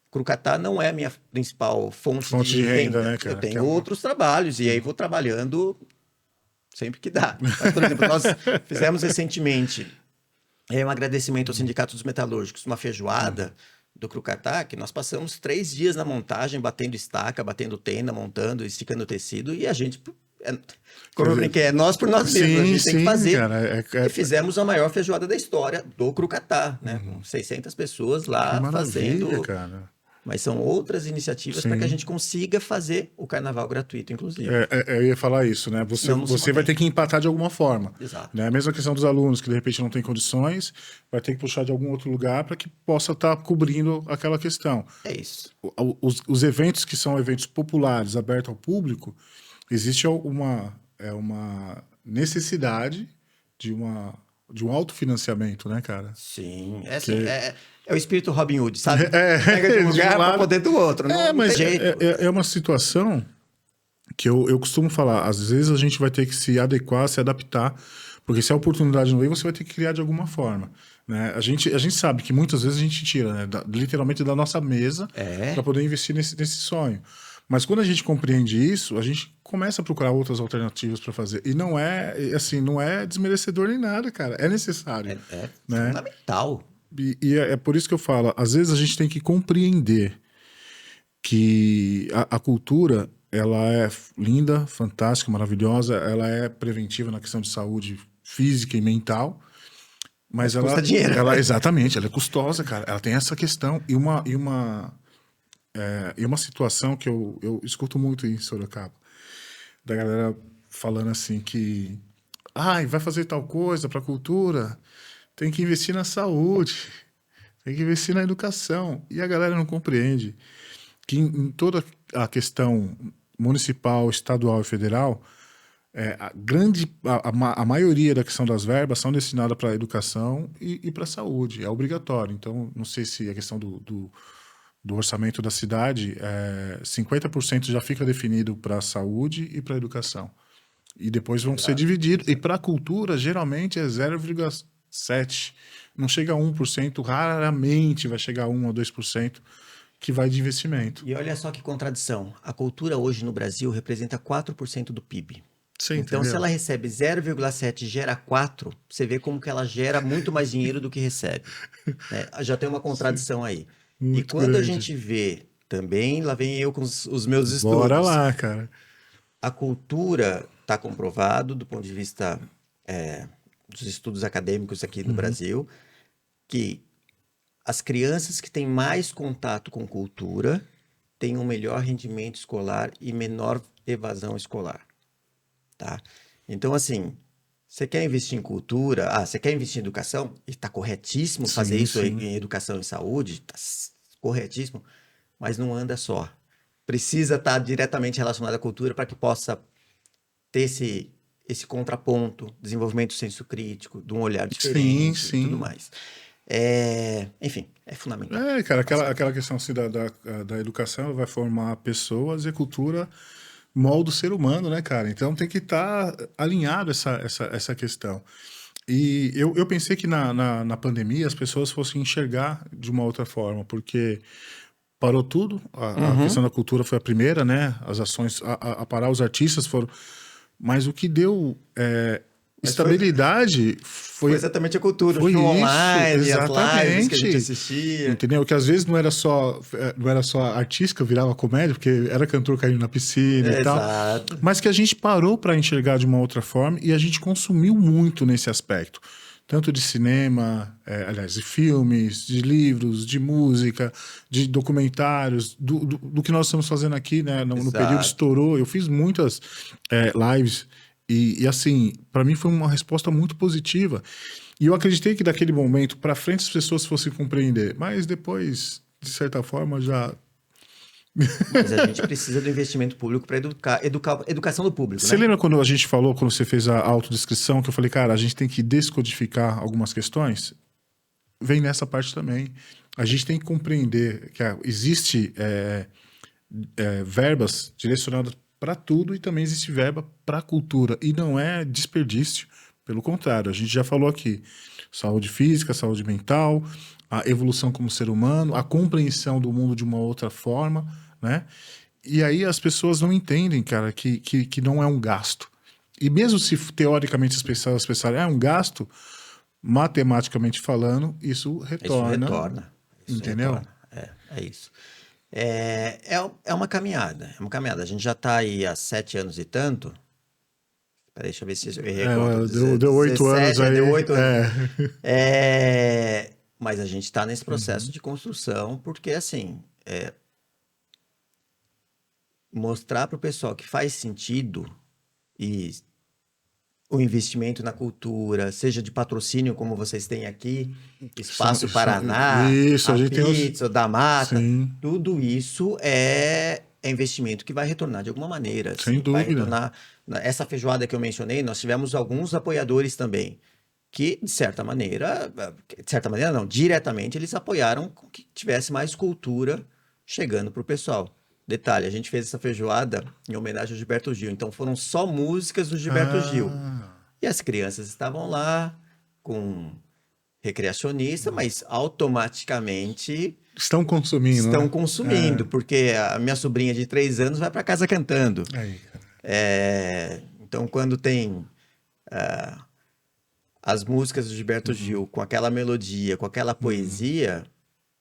Crucatá não é a minha principal fonte de renda, né, cara? Eu tenho outros trabalhos e aí vou trabalhando sempre que dá. Mas, por exemplo, nós fizemos recentemente um agradecimento ao Sindicato dos Metalúrgicos, uma feijoada do Crucatá, que nós passamos 3 dias na montagem, batendo estaca, batendo tenda, montando, esticando tecido, e a gente, como eu brinquei, é nós por nós mesmos, a gente tem que fazer. Cara, E fizemos a maior feijoada da história do Crucatá, né? Com 600 pessoas lá fazendo. Cara. Mas são outras iniciativas para que a gente consiga fazer o carnaval gratuito, inclusive. Eu ia falar isso, né? Você vai ter que empatar de alguma forma. Exato. Né? A mesma questão dos alunos, que de repente não tem condições, vai ter que puxar de algum outro lugar para que possa estar cobrindo aquela questão. É isso. Os eventos que são eventos populares, abertos ao público, existe uma necessidade de um autofinanciamento, né, cara? Sim, é o espírito Robin Hood, sabe? Pega de um lugar para poder do outro. Mas é uma situação que eu costumo falar. Às vezes a gente vai ter que se adequar, se adaptar, porque se a oportunidade não vem, você vai ter que criar de alguma forma. né? A gente sabe que muitas vezes a gente tira, né, literalmente da nossa mesa É. para poder investir nesse sonho. Mas quando a gente compreende isso, a gente começa a procurar outras alternativas para fazer. E não é, assim, não é desmerecedor nem nada, cara. É necessário, É né? fundamental. E é por isso que eu falo, às vezes a gente tem que compreender que a cultura, ela é linda, fantástica, maravilhosa, ela é preventiva na questão de saúde física e mental, mas custa dinheiro. exatamente, ela é custosa, cara. Ela tem essa questão e uma situação que eu escuto muito em Sorocaba, da galera falando assim que vai fazer tal coisa para a cultura, tem que investir na saúde, tem que investir na educação. E a galera não compreende que em toda a questão municipal, estadual e federal, a maioria da questão das verbas são destinadas para a educação e para a saúde. É obrigatório. Então, não sei se a questão do orçamento da cidade, 50% já fica definido para a saúde e para a educação. E depois vão ser divididos. E para a cultura, geralmente é 0,7%. Não chega a 1%, raramente vai chegar a 1 ou 2% que vai de investimento. E olha só que contradição. A cultura hoje no Brasil representa 4% do PIB. Você Então, entendeu? se ela recebe 0,7 e gera 4, você vê como que ela gera muito mais dinheiro do que recebe. Né? Já tem uma contradição aí. E Muito quando a grande. gente vê também, lá vem eu com os meus estudos. Bora lá, cara. A cultura está comprovado do ponto de vista dos estudos acadêmicos aqui no Brasil, que as crianças que têm mais contato com cultura têm um melhor rendimento escolar e menor evasão escolar, tá? Então, assim, você quer investir em cultura, você quer investir em educação, e está corretíssimo fazer Sim, isso sim. em educação e saúde, está corretíssimo, mas não anda só. Precisa estar diretamente relacionado à cultura para que possa ter esse contraponto, desenvolvimento do senso crítico, de um olhar diferente sim. e tudo mais. Enfim, é fundamental. Cara, aquela questão assim da educação ela vai formar pessoas e a cultura molda o ser humano, né, cara? Então tem que estar alinhado essa questão. E eu pensei que na pandemia as pessoas fossem enxergar de uma outra forma, porque parou tudo, a questão da cultura foi a primeira, né? As ações, a parar os artistas foram. Mas o que deu Mas estabilidade Foi exatamente a cultura, foi o show isso, online, as lives que a exatamente. gente assistia. Entendeu? Que às vezes não era só artística, virava comédia, porque era cantor caindo na piscina e tal. Exato. Mas que a gente parou para enxergar de uma outra forma e a gente consumiu muito nesse aspecto. Tanto de cinema, aliás, de filmes, de livros, de música, de documentários, do que nós estamos fazendo aqui, né? No Exato. período estourou. Eu fiz muitas lives e assim, para mim foi uma resposta muito positiva. E eu acreditei que daquele momento para frente as pessoas fossem compreender. Mas depois, de certa forma, já... Mas a gente precisa do investimento público para educação do público, Você né? lembra quando a gente falou, quando você fez a autodescrição, que eu falei, cara, a gente tem que descodificar algumas questões? Vem nessa parte também. A gente tem que compreender que existe verbas direcionadas para tudo e também existe verba para a cultura. E não é desperdício. Pelo contrário, a gente já falou aqui. Saúde física, saúde mental, a evolução como ser humano, a compreensão do mundo de uma outra forma, né? E aí as pessoas não entendem, cara, que não é um gasto. E mesmo se teoricamente as pessoas pensarem, é um gasto, matematicamente falando, isso retorna. Isso retorna. Entendeu? Retorna. É isso. É uma caminhada. É uma caminhada. A gente já está aí há 7 anos e tanto. Peraí, deixa eu ver se eu errei a conta. Deu 8 anos aí. Deu 8 anos. Mas a gente está nesse processo de construção, porque assim, mostrar para o pessoal que faz sentido e o investimento na cultura, seja de patrocínio, como vocês têm aqui, Espaço Paraná, isso, a a gente tem Pizza, da Mata, Sim. tudo isso é investimento que vai retornar de alguma maneira. Sem assim, vai dúvida. retornar. Essa feijoada que eu mencionei, nós tivemos alguns apoiadores também, que, de certa maneira não, diretamente eles apoiaram que tivesse mais cultura chegando para o pessoal. Detalhe, a gente fez essa feijoada em homenagem ao Gilberto Gil, então foram só músicas do Gilberto Gil. E as crianças estavam lá com recreacionista, mas automaticamente Estão consumindo, estão né? consumindo, porque a minha sobrinha de 3 anos vai para casa cantando. Aí, cara. Então, quando tem as músicas do Gilberto Gil com aquela melodia, com aquela poesia,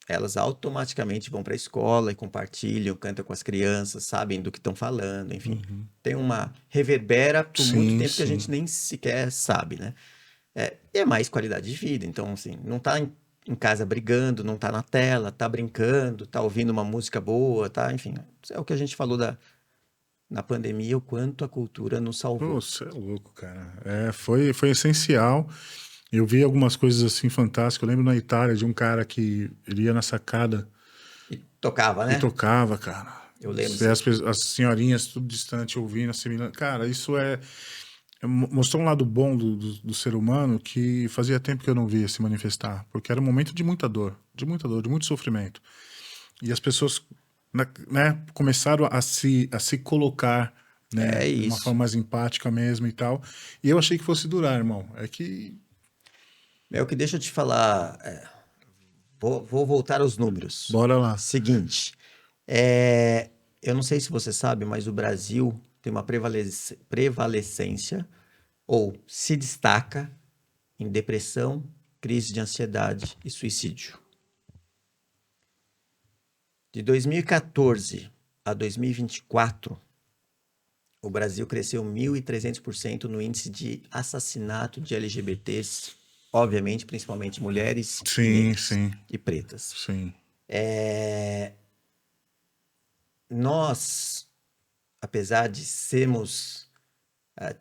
elas automaticamente vão para a escola e compartilham, cantam com as crianças, sabem do que estão falando, enfim. Tem uma reverbera por muito Sim, tempo que a sim. gente nem sequer sabe, né? E é mais qualidade de vida. Então, assim, não tá em casa brigando, não tá na tela, tá brincando, tá ouvindo uma música boa, tá? Enfim, é o que a gente falou na pandemia, o quanto a cultura nos salvou. Pô, você é louco, cara. Foi essencial. Eu vi algumas coisas assim fantásticas. Eu lembro na Itália de um cara que ele ia na sacada E tocava, e né? tocava, cara. Eu lembro, E as senhorinhas tudo distante ouvindo, assimilando. Cara, isso mostrou um lado bom do ser humano que fazia tempo que eu não via se manifestar. Porque era um momento de muita dor, de muito sofrimento. E as pessoas, né, começaram a se colocar, né, É de uma isso. forma mais empática mesmo e tal. E eu achei que fosse durar, irmão. É que. É o que deixa eu te falar. Vou voltar aos números. Bora lá. Seguinte, eu não sei se você sabe, mas o Brasil tem uma prevalecência ou se destaca em depressão, crise de ansiedade e suicídio. De 2014 a 2024, o Brasil cresceu 1.300% no índice de assassinato de LGBTs, obviamente, principalmente mulheres, Sim, negras sim, e pretas. sim. Nós, apesar de sermos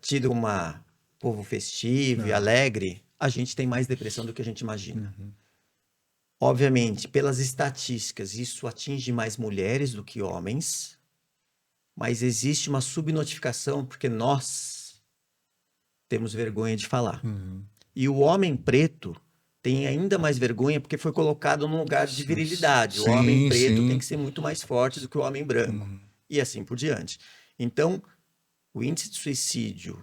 tido uma povo festivo e alegre, a gente tem mais depressão do que a gente imagina. Obviamente, pelas estatísticas, isso atinge mais mulheres do que homens, mas existe uma subnotificação porque nós temos vergonha de falar. E o homem preto tem ainda mais vergonha porque foi colocado num lugar de virilidade. O Sim, homem preto sim. tem que ser muito mais forte do que o homem branco. E assim por diante. Então, o índice de suicídio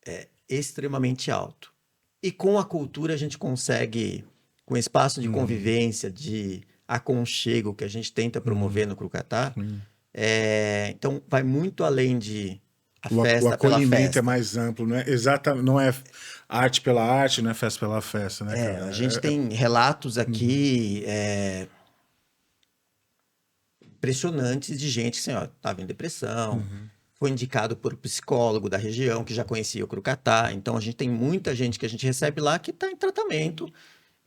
é extremamente alto. E com a cultura a gente consegue, com espaço de convivência, de aconchego que a gente tenta promover no Crucatá, então vai muito além de a O festa pela acolhimento festa. é mais amplo, não é exatamente, não é arte pela arte, não é festa pela festa, né, cara? A gente tem relatos aqui impressionantes de gente que assim, estava em depressão, foi indicado por um psicólogo da região que já conhecia o Crucatá. Então a gente tem muita gente que a gente recebe lá que está em tratamento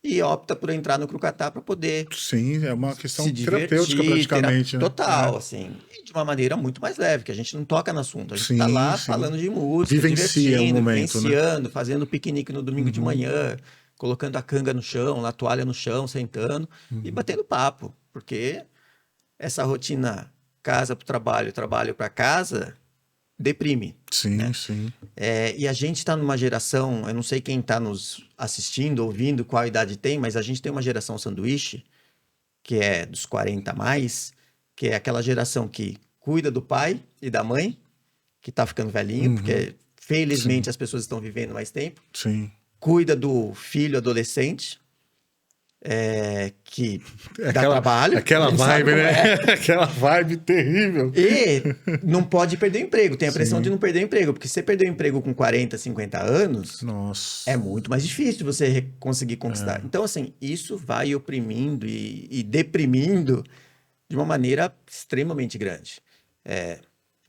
e opta por entrar no Crucatá para poder Sim, é uma questão se divertir, terapêutica praticamente, né? total, assim, e de uma maneira muito mais leve, que a gente não toca no assunto, a gente tá Sim, lá sim. falando de música, Vivencia o divertindo, momento, né? vivenciando, fazendo piquenique no domingo de manhã, colocando a canga no chão, a toalha no chão, sentando e batendo papo, porque essa rotina casa para o trabalho, trabalho para casa, deprime. Sim, sim. E a gente está numa geração, eu não sei quem está nos assistindo, ouvindo, qual idade tem, mas a gente tem uma geração sanduíche, que é dos 40 a mais, que é aquela geração que cuida do pai e da mãe, que está ficando velhinho, porque felizmente as pessoas estão vivendo mais tempo, Sim. cuida do filho adolescente, que dá trabalho. a Aquela gente sabe vibe, como né? é. Aquela vibe terrível. E não pode perder o emprego. Tem a pressão de não perder o emprego. Porque se você perder o emprego com 40, 50 anos, Nossa. é muito mais difícil você conseguir conquistar. Então, assim, isso vai oprimindo e deprimindo de uma maneira extremamente grande.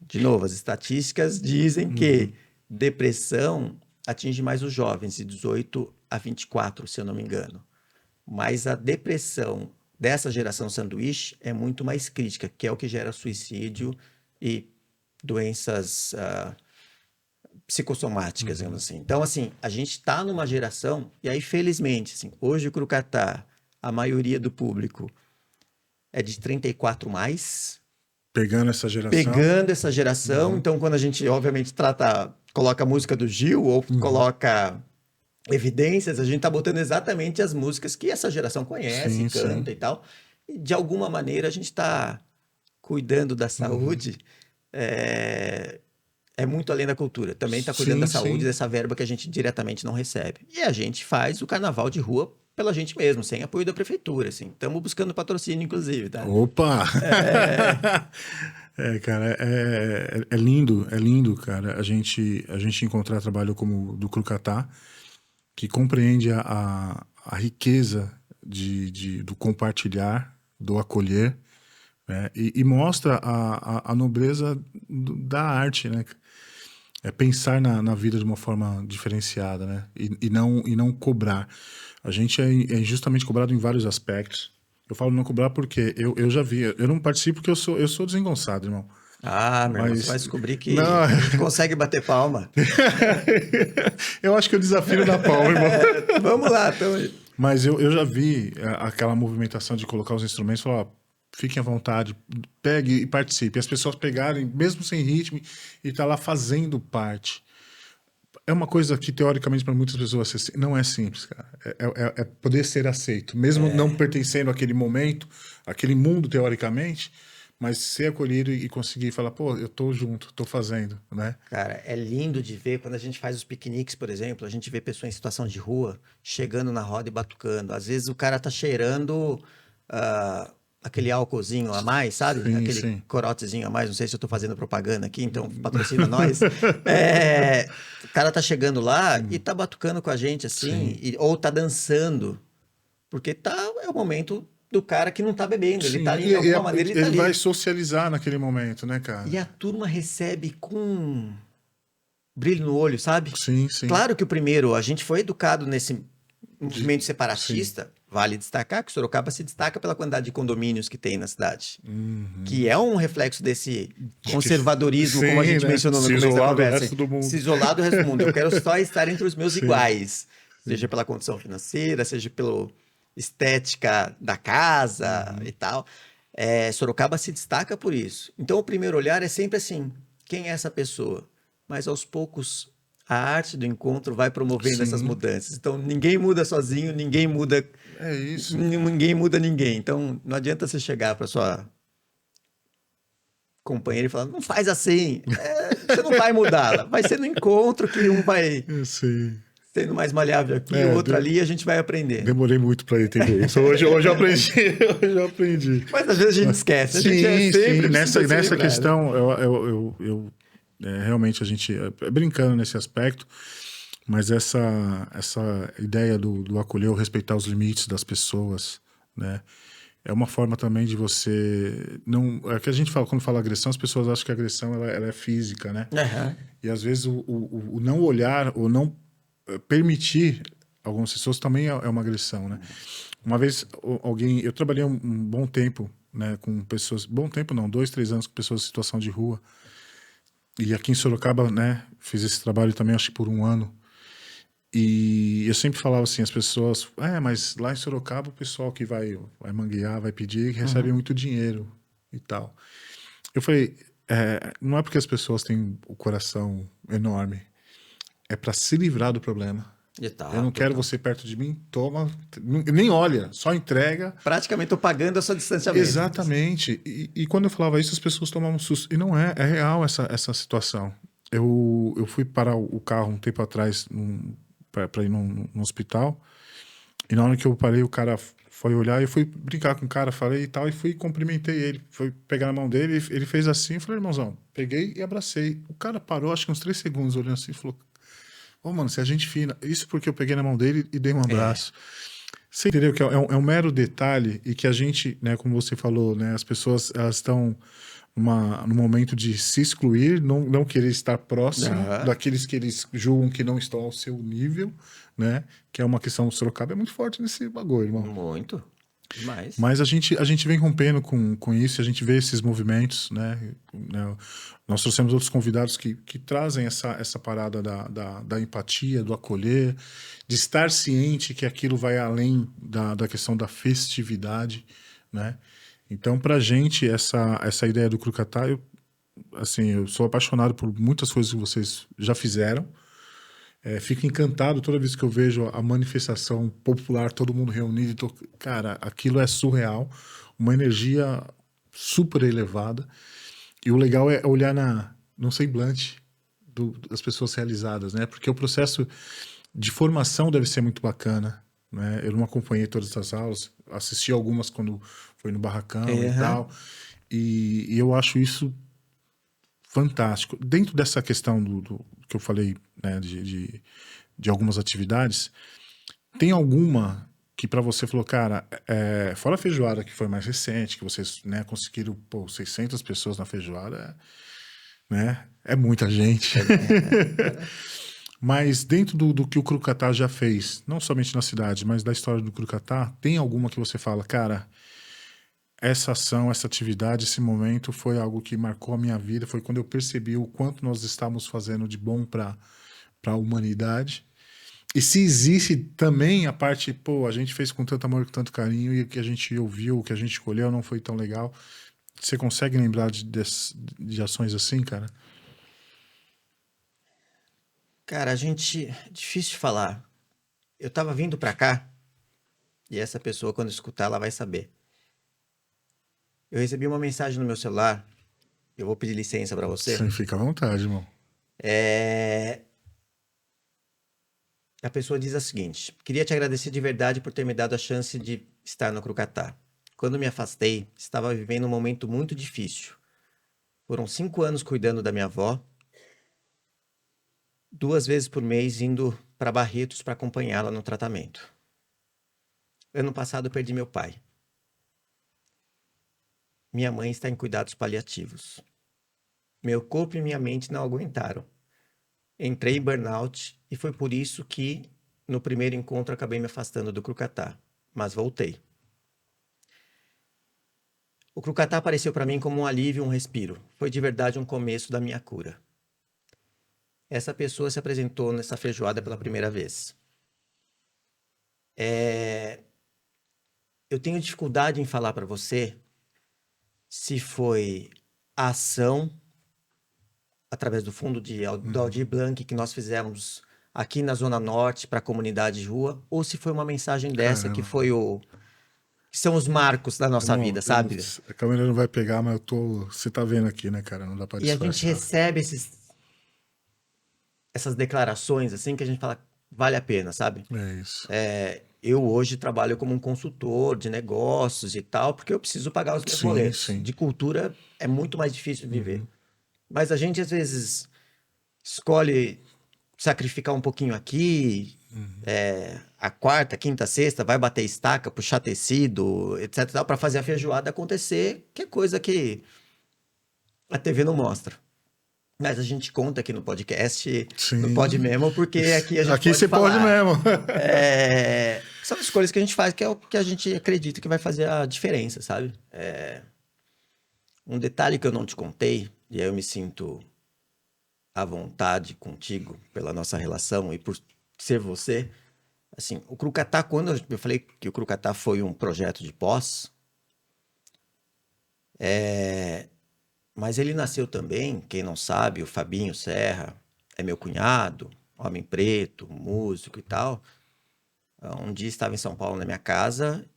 De novo, as estatísticas dizem que depressão atinge mais os jovens, de 18 a 24, se eu não me engano. Mas a depressão dessa geração sanduíche é muito mais crítica, que é o que gera suicídio e doenças psicossomáticas, digamos assim. Então, assim, a gente está numa geração, e aí, felizmente, assim, hoje o Crucatá, a maioria do público é de 34 mais, Pegando essa geração. pegando essa geração. Então, quando a gente, obviamente, coloca a música do Gil ou coloca evidências, a gente tá botando exatamente as músicas que essa geração conhece, Sim, canta sim. e tal. E, de alguma maneira, a gente tá cuidando da saúde. É muito além da cultura. Também tá cuidando Sim, da saúde, sim. dessa verba que a gente diretamente não recebe. E a gente faz o carnaval de rua pela gente mesmo, sem apoio da prefeitura, assim. Estamos buscando patrocínio, inclusive, tá? Opa! Cara, é lindo, cara, a gente encontrar trabalho como o do Crucatá, que compreende a riqueza do compartilhar, do acolher, né? E mostra a nobreza da arte, né? É pensar na vida de uma forma diferenciada, né? E não cobrar. A gente é injustamente cobrado em vários aspectos. Eu falo não cobrar porque eu já vi. Eu não participo porque eu sou desengonçado, irmão. Ah, meu irmão, Mas- você vai descobrir que Não. a gente consegue bater palma. Eu acho que eu desafio da palma, irmão. Vamos lá, então. Mas eu já vi aquela movimentação de colocar os instrumentos e falar, ó, fiquem à vontade, pegue e participe. E as pessoas pegarem, mesmo sem ritmo, e tá lá fazendo parte. É uma coisa que, teoricamente, para muitas pessoas não é simples, cara. É poder ser aceito. Mesmo não pertencendo àquele momento, àquele mundo, teoricamente, mas ser acolhido e conseguir falar, pô, eu tô junto, tô fazendo, né? Cara, é lindo de ver quando a gente faz os piqueniques, por exemplo, a gente vê pessoas em situação de rua chegando na roda e batucando. Às vezes o cara tá cheirando aquele álcoolzinho a mais, sabe? Sim, Aquele sim. corotezinho a mais. Não sei se eu tô fazendo propaganda aqui, então patrocina nós. O cara tá chegando lá e tá batucando com a gente assim, ou tá dançando, porque é o momento do cara que não tá bebendo. Ele Sim, tá ali de alguma maneira, ele tá ali. vai socializar naquele momento, né, cara? E a turma recebe com brilho no olho, sabe? Sim, sim. Claro que o primeiro, a gente foi educado nesse movimento separatista. Vale destacar que Sorocaba se destaca pela quantidade de condomínios que tem na cidade. Que é um reflexo desse conservadorismo, como a Sim, gente né? mencionou no Se começo da isolar do conversa. resto do mundo. Se isolar do resto do mundo. Eu quero só estar entre os meus iguais. Seja pela condição financeira, seja pela estética da casa e tal. Sorocaba se destaca por isso. Então, o primeiro olhar é sempre assim, quem é essa pessoa? Mas, aos poucos, a arte do encontro vai promovendo Sim. essas mudanças. Então, ninguém muda sozinho, ninguém muda... É isso. Ninguém muda ninguém. Então, não adianta você chegar para sua companheira e falar, não faz assim. Você não vai mudá-la. Vai ser no encontro que um vai Eu sei. sendo mais maleável aqui, É, o outro ali, e a gente vai aprender. Demorei muito pra entender isso. Hoje eu aprendi. Hoje eu aprendi. Mas às vezes a gente esquece. A gente Sim, sempre sim. precisa se Nessa lembrar. questão, realmente a gente brincando nesse aspecto, mas essa ideia do acolher ou respeitar os limites das pessoas, né? É uma forma também de você não, é que a gente fala, quando fala agressão, as pessoas acham que a agressão ela é física, né? Aham. E às vezes o não olhar ou não permitir algumas pessoas também é uma agressão, né? Uma vez eu trabalhei um bom tempo, né, com pessoas, bom tempo não, 2, 3 anos com pessoas em situação de rua. E aqui em Sorocaba, né, fiz esse trabalho também, acho que por 1 ano. E eu sempre falava assim, as pessoas, mas lá em Sorocaba o pessoal que vai manguear, vai pedir, recebe muito dinheiro e tal. Eu falei, não é porque as pessoas têm o coração enorme, é para se livrar do problema. E tá, Eu não quero você perto de mim, toma, nem olha, só entrega. Praticamente tô pagando a sua distanciamento. Exatamente. E quando eu falava isso, as pessoas tomavam um susto. E não é real essa situação. Eu fui parar o carro um tempo atrás para ir num hospital, e na hora que eu parei, o cara foi olhar, eu fui brincar com o cara, falei e tal, e fui cumprimentei ele, fui pegar na mão dele, ele fez assim, eu falei, irmãozão, peguei e abracei. O cara parou, acho que uns 3 segundos, olhando assim, e falou, mano, se a gente fina, isso porque eu peguei na mão dele e dei um abraço. Você entendeu que é um mero detalhe e que a gente, né, como você falou, né, as pessoas elas estão no momento de se excluir, não querer estar próximo daqueles que eles julgam que não estão ao seu nível, né, que é uma questão do Sorocaba, é muito forte nesse bagulho, irmão. Muito. Demais. Mas a gente vem rompendo com isso, a gente vê esses movimentos, né? Nós trouxemos outros convidados que trazem essa parada da empatia, do acolher, de estar ciente que aquilo vai além da questão da festividade, né? Então, pra gente, essa ideia do Crucatá, eu sou apaixonado por muitas coisas que vocês já fizeram. Fico encantado toda vez que eu vejo a manifestação popular, todo mundo reunido. Cara, aquilo é surreal, uma energia super elevada. E o legal é olhar no semblante das pessoas realizadas, né? Porque o processo de formação deve ser muito bacana, né? Eu não acompanhei todas as aulas, assisti algumas quando foi no Barracão e tal. E eu acho isso fantástico. Dentro dessa questão do que eu falei, né, de algumas atividades, tem alguma que para você falou, cara, fora a feijoada que foi mais recente, que vocês, né, conseguiram, 600 pessoas na feijoada, né? É muita gente. Mas dentro do que o Crucatá já fez, não somente na cidade, mas da história do Crucatá, tem alguma que você fala, cara, essa ação, essa atividade, esse momento foi algo que marcou a minha vida, foi quando eu percebi o quanto nós estamos fazendo de bom para a humanidade. E se existe também a parte, a gente fez com tanto amor, com tanto carinho, e o que a gente ouviu, o que a gente escolheu não foi tão legal. Você consegue lembrar de ações assim, cara? Cara, difícil de falar. Eu tava vindo pra cá, e essa pessoa, quando escutar, ela vai saber. Eu recebi uma mensagem no meu celular, eu vou pedir licença pra você. Sim, fica à vontade, irmão. A pessoa diz o seguinte: queria te agradecer de verdade por ter me dado a chance de estar no Crucatá. Quando me afastei, estava vivendo um momento muito difícil. Foram 5 anos cuidando da minha avó, 2 vezes por mês indo para Barretos para acompanhá-la no tratamento. Ano passado perdi meu pai. Minha mãe está em cuidados paliativos. Meu corpo e minha mente não aguentaram. Entrei em burnout e foi por isso que no primeiro encontro acabei me afastando do Crucatá, mas voltei. O Crucatá apareceu para mim como um alívio, um respiro. Foi de verdade um começo da minha cura. Essa pessoa se apresentou nessa feijoada pela primeira vez. Eu tenho dificuldade em falar para você se foi a ação através do fundo do Aldir Blanc que nós fizemos aqui na Zona Norte para a comunidade de rua, ou se foi uma mensagem dessa que são os marcos da nossa vida, sabe? A câmera não vai pegar, mas você tá vendo aqui, né, cara? Não dá pra E a disfarçar. gente recebe essas declarações assim que a gente fala, vale a pena, sabe? É isso. Eu hoje trabalho como um consultor de negócios e tal, porque eu preciso pagar os meus boletos. Sim. De cultura é muito mais difícil de viver. Mas a gente, às vezes, escolhe sacrificar um pouquinho aqui, a quarta, quinta, sexta, vai bater estaca, puxar tecido, etc, para fazer a feijoada acontecer, que é coisa que a TV não mostra. Mas a gente conta aqui no podcast, no Pode Mesmo, porque aqui a gente aqui pode você falar. pode mesmo. São escolhas que a gente faz, que é o que a gente acredita que vai fazer a diferença, sabe? Um detalhe que eu não te contei, e aí eu me sinto à vontade contigo pela nossa relação e por ser você. Assim, o Crucatá, quando eu falei que o Crucatá foi um projeto de pós, mas ele nasceu também, quem não sabe, o Fabinho Serra é meu cunhado, homem preto, músico e tal. Um dia estava em São Paulo na minha casa,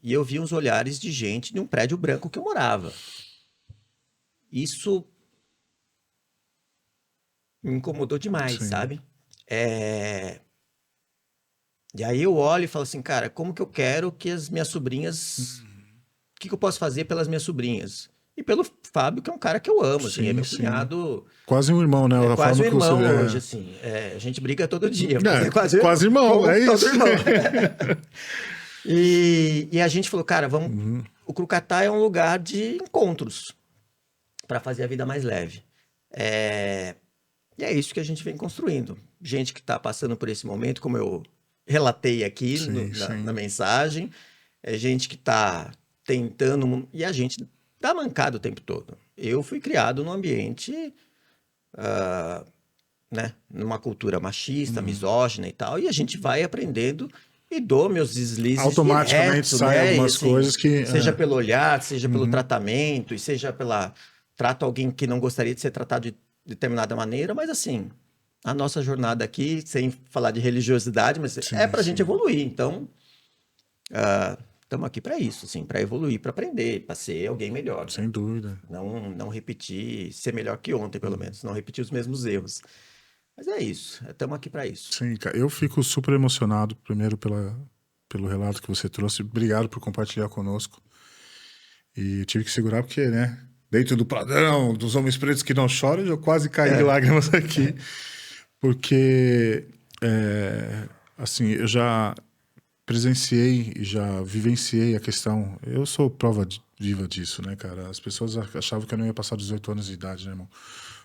e eu vi uns olhares de gente de um prédio branco que eu morava. Isso me incomodou demais, sabe? E aí eu olho e falo assim, cara, como que eu quero que as minhas sobrinhas... O que eu posso fazer pelas minhas sobrinhas? E pelo Fábio, que é um cara que eu amo, assim, é meu cunhado... Quase um irmão, né? Quase um irmão hoje, assim. A gente briga todo dia. Quase irmão, é isso. Todo irmão. E a gente falou, cara, vamos... O Crucatá é um lugar de encontros para fazer a vida mais leve. E é isso que a gente vem construindo. Gente que está passando por esse momento, como eu relatei aqui na mensagem. É gente que está tentando... E a gente dá mancada o tempo todo. Eu fui criado num ambiente... né, numa cultura machista, misógina e tal. E a gente vai aprendendo... E dou meus deslizes automaticamente direto, sai né? algumas coisas que... Seja pelo olhar, seja pelo tratamento, e seja pela... Trato alguém que não gostaria de ser tratado de determinada maneira, mas assim, a nossa jornada aqui, sem falar de religiosidade, mas pra gente evoluir. Então, estamos aqui para isso, assim, para evoluir, para aprender, para ser alguém melhor. Sem dúvida. Não repetir, ser melhor que ontem, pelo menos. Não repetir os mesmos erros. Mas é isso, estamos aqui para isso. Sim, cara, eu fico super emocionado, primeiro pelo relato que você trouxe. Obrigado por compartilhar conosco. E eu tive que segurar porque, né? Dentro do padrão dos homens pretos que não choram, eu quase caí em lágrimas aqui. Porque, assim, eu já presenciei e já vivenciei a questão. Eu sou prova viva disso, né, cara? As pessoas achavam que eu não ia passar 18 anos de idade, né, irmão?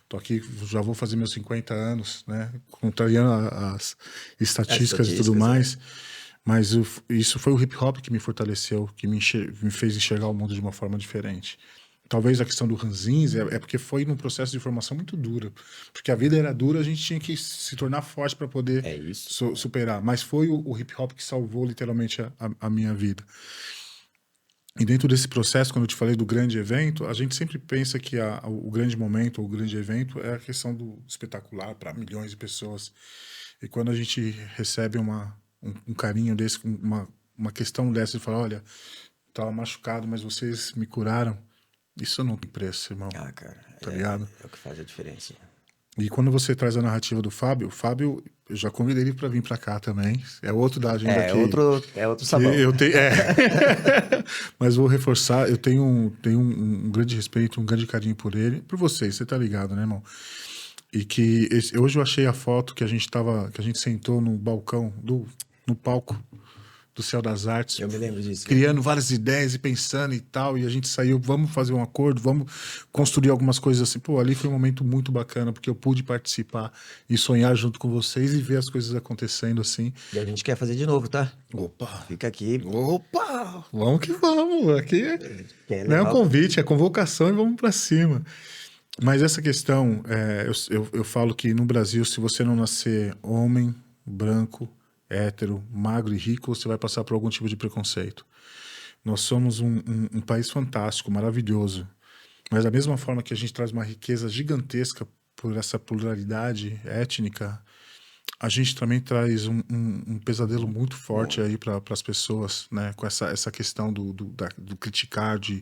Tô aqui, já vou fazer meus 50 anos, né? Contrariando as estatísticas e tudo mais. Mas isso foi o hip hop que me fortaleceu, que me fez enxergar o mundo de uma forma diferente. Talvez a questão do ranzins é porque foi num processo de formação muito duro. Porque a vida era dura, a gente tinha que se tornar forte para poder superar. Mas foi o hip hop que salvou literalmente a minha vida. E dentro desse processo, quando eu te falei do grande evento, a gente sempre pensa que o grande momento, o grande evento, é a questão do espetacular para milhões de pessoas. E quando a gente recebe um carinho desse, uma questão dessa, de falar, olha, estava machucado, mas vocês me curaram, isso não tem preço, irmão. Ah, cara, tá ligado? É o que faz a diferença. E quando você traz a narrativa do Fábio, eu já convidei ele para vir para cá também. É outro da agenda É outro sabão. Mas vou reforçar, eu tenho um grande respeito, um grande carinho por ele, por você tá ligado, né, irmão? E que hoje eu achei a foto que a gente sentou no balcão, no palco do Céu das Artes. Eu me lembro disso. Criando várias ideias e pensando e tal, e a gente saiu, vamos fazer um acordo, vamos construir algumas coisas assim. Pô, ali foi um momento muito bacana, porque eu pude participar e sonhar junto com vocês e ver as coisas acontecendo assim. E a gente quer fazer de novo, tá? Opa! Fica aqui. Opa! Vamos que vamos! Aqui não é um convite, é convocação e vamos pra cima. Mas essa questão, eu falo que no Brasil, se você não nascer homem, branco, hétero, magro e rico, você vai passar por algum tipo de preconceito. Nós somos um país fantástico, maravilhoso. Mas da mesma forma que a gente traz uma riqueza gigantesca por essa pluralidade étnica, a gente também traz um pesadelo muito forte aí para as pessoas, né? Com essa questão do criticar, de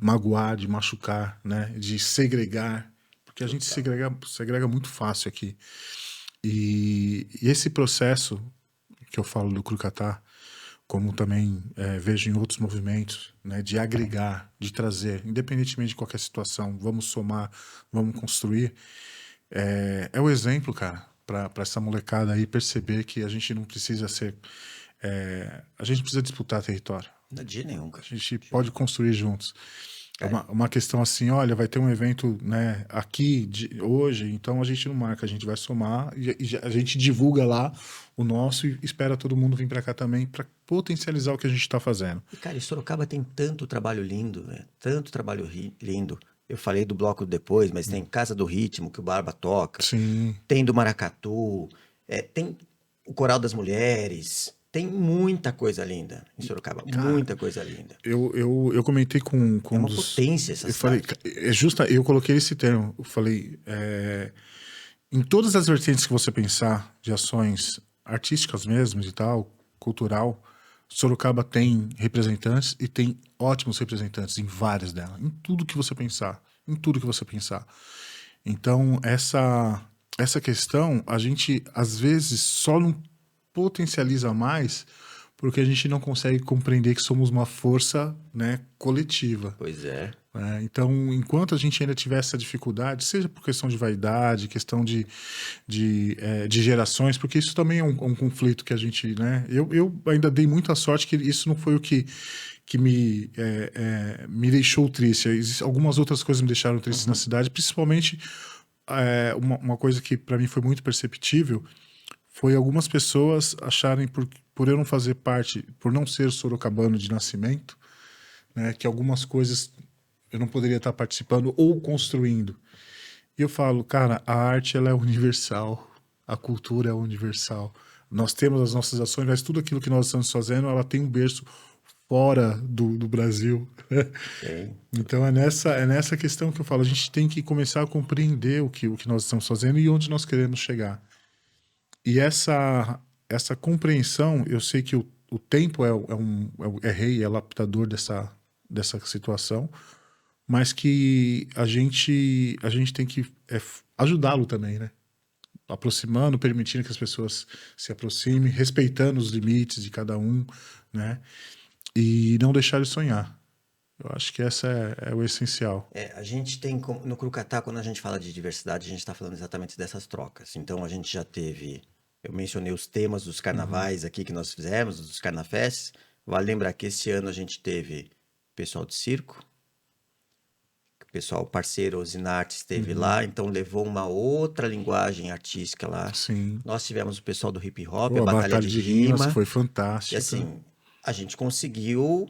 magoar, de machucar, né? De segregar. Porque a gente segrega muito fácil aqui. E esse processo que eu falo do Crucatá, como também vejo em outros movimentos, né, de agregar, de trazer, independentemente de qualquer situação, vamos somar, vamos construir, é o exemplo, cara, para essa molecada aí perceber que a gente não precisa ser... a gente precisa disputar território. Não de nenhum, cara. A gente pode construir juntos. É uma questão assim, olha, vai ter um evento, né, aqui hoje, então a gente não marca, a gente vai somar e a gente divulga lá o nosso e espera todo mundo vir para cá também para potencializar o que a gente está fazendo. E, cara, Sorocaba tem tanto trabalho lindo, né? Tanto trabalho lindo. Eu falei do bloco depois, mas tem Casa do Ritmo, que o Barba toca. Sim. Tem do Maracatu, tem o Coral das Mulheres... Tem muita coisa linda em Sorocaba, muita coisa linda. Eu comentei com é uma potência essa cidade. Falei, eu coloquei esse termo, eu falei, em todas as vertentes que você pensar, de ações artísticas mesmo e tal, cultural, Sorocaba tem representantes e tem ótimos representantes em várias delas, em tudo que você pensar, Então, essa questão, a gente, às vezes, só não potencializa mais porque a gente não consegue compreender que somos uma força, né, coletiva. Pois é. Então, enquanto a gente ainda tiver essa dificuldade, seja por questão de vaidade, questão de gerações, porque isso também é um conflito que a gente... Né, eu ainda dei muita sorte que isso não foi o que me deixou triste. Algumas outras coisas me deixaram triste na cidade, principalmente uma coisa que para mim foi muito perceptível, foi algumas pessoas acharem, por eu não fazer parte, por não ser sorocabano de nascimento, né, que algumas coisas eu não poderia estar participando ou construindo. E eu falo, cara, a arte ela é universal, a cultura é universal. Nós temos as nossas ações, mas tudo aquilo que nós estamos fazendo, ela tem um berço fora do Brasil. Então é nessa questão que eu falo, a gente tem que começar a compreender o que nós estamos fazendo e onde nós queremos chegar. E essa compreensão, eu sei que o tempo é rei, é lapidador dessa situação, mas que a gente tem que ajudá-lo também, né? aproximando, permitindo que as pessoas se aproximem, respeitando os limites de cada um, né? E não deixar de sonhar. Eu acho que essa é o essencial. A gente tem, no Crucatá, quando a gente fala de diversidade, a gente está falando exatamente dessas trocas. Então, a gente já teve, eu mencionei os temas dos carnavais aqui que nós fizemos, dos Carnafests. Vale lembrar que esse ano a gente teve pessoal de circo, o pessoal parceiro Osinarte esteve lá, então levou uma outra linguagem artística lá. Sim. Nós tivemos o pessoal do hip hop, Pô, a Batalha de Rimas Rima. foi E fantástica. assim, a gente conseguiu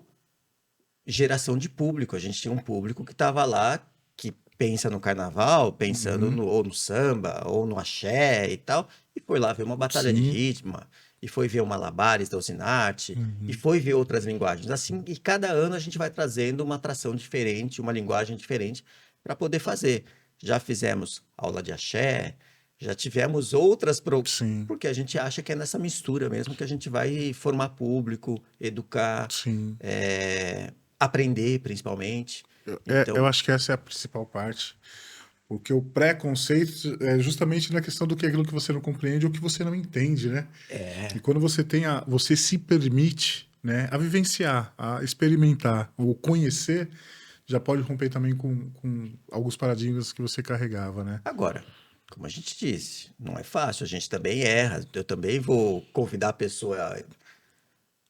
geração de público. A gente tinha um público que estava lá, que pensa no carnaval, pensando ou no samba, ou no axé e tal, e foi lá ver uma batalha de Sim. ritmo, e foi ver o Malabares da Usinarte, e foi ver outras linguagens. Assim, e cada ano a gente vai trazendo uma atração diferente, uma linguagem diferente para poder fazer. Já fizemos aula de axé, já tivemos outras, Sim. porque a gente acha que é nessa mistura mesmo que a gente vai formar público, educar, Sim. aprender, principalmente. Eu acho que essa é a principal parte. Porque o preconceito é justamente na questão do que é aquilo que você não compreende ou que você não entende, né? E quando você você se permite, né, a vivenciar, a experimentar, ou conhecer, já pode romper também com alguns paradigmas que você carregava, né? Agora, como a gente disse, não é fácil, a gente também erra. Eu também vou convidar a pessoa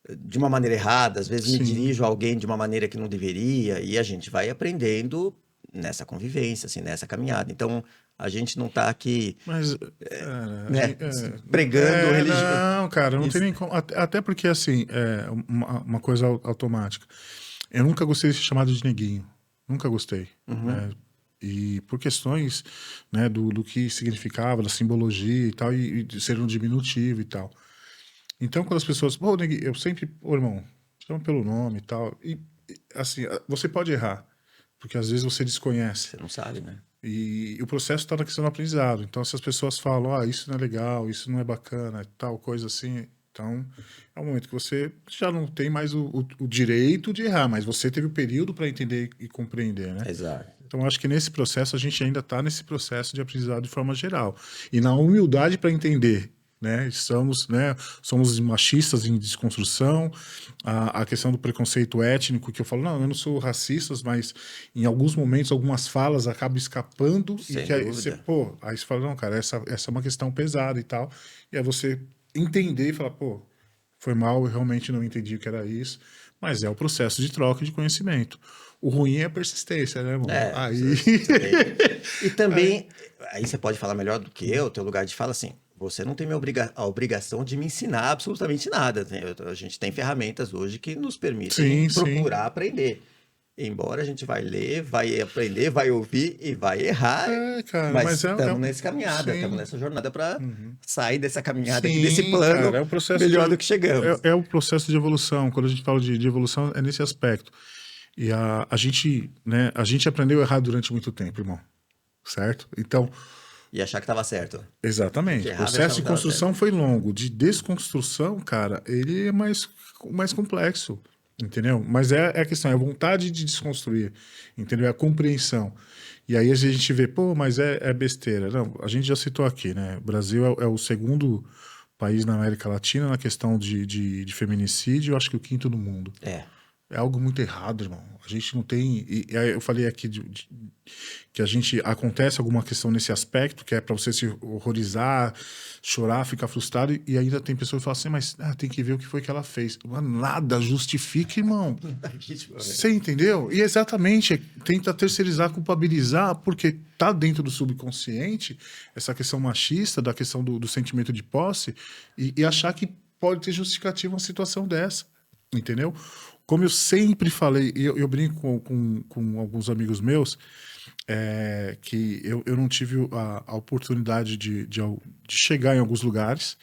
de uma maneira errada, às vezes me Sim. dirijo a alguém de uma maneira que não deveria, e a gente vai aprendendo nessa convivência, assim, nessa caminhada. Então, a gente não está aqui, Mas, né, pregando religião. não, cara, não Isso. tem nem como. Até porque, assim, uma coisa automática. Eu nunca gostei de ser chamado de neguinho. Nunca gostei. Né? E por questões, né, do que significava, da simbologia e tal, e de ser um diminutivo e tal. Então, quando as pessoas... Pô, neguinho, eu sempre... Pô, irmão, chama pelo nome e tal. E, assim, você pode errar. Porque às vezes você desconhece. Você não sabe, né? E o processo está na questão do aprendizado. Então, se as pessoas falam, isso não é legal, isso não é bacana, tal coisa assim, então é um momento que você já não tem mais o direito de errar, mas você teve o período para entender e compreender, né? Exato. Então, acho que nesse processo, a gente ainda está nesse processo de aprendizado de forma geral. E na humildade para entender, né? Somos machistas em desconstrução. A questão do preconceito étnico, que eu falo, não, eu não sou racista, mas em alguns momentos, algumas falas acabam escapando. Sem e que aí dúvida. aí você fala, não, cara, essa é uma questão pesada e tal. E aí você entender e falar, pô, foi mal, eu realmente não entendi o que era isso. Mas é o processo de troca de conhecimento. O ruim é a persistência, né, irmão? Aí... E também, aí você pode falar melhor do que eu, teu lugar de fala assim, você não tem a obrigação de me ensinar absolutamente nada. A gente tem ferramentas hoje que nos permitem Sim, procurar aprender. Embora a gente vai ler, vai aprender, vai ouvir e vai errar. Cara, mas mas estamos nessa caminhada, sim. estamos nessa jornada para sair dessa caminhada aqui, desse Sim, plano cara, é um processo melhor do que chegamos. É o processo de evolução. Quando a gente fala de evolução, é nesse aspecto. E a gente, né, a gente aprendeu errado durante muito tempo, irmão. Certo? Então, E achar que estava certo. exatamente. O errava, processo achava de que tava construção foi longo. De desconstrução, cara, ele é mais complexo. Entendeu? Mas é a questão, é a vontade de desconstruir. Entendeu? É a compreensão. E aí a gente vê, pô, mas é besteira. Não, a gente já citou aqui, né? O Brasil é o segundo país na América Latina na questão de feminicídio, eu acho que o quinto do mundo. É algo muito errado, irmão. A gente não tem... E aí eu falei aqui que a gente... Acontece alguma questão nesse aspecto, que é para você se horrorizar, chorar, ficar frustrado, e ainda tem pessoas que falam assim, mas tem que ver o que foi que ela fez. Mano, nada justifica, irmão. Você entendeu? E exatamente, tenta terceirizar, culpabilizar, porque tá dentro do subconsciente essa questão machista, da questão do sentimento de posse, e achar que pode ter justificativa uma situação dessa. Entendeu? Como eu sempre falei, e eu brinco com alguns amigos meus, que eu não tive a oportunidade de chegar em alguns lugares,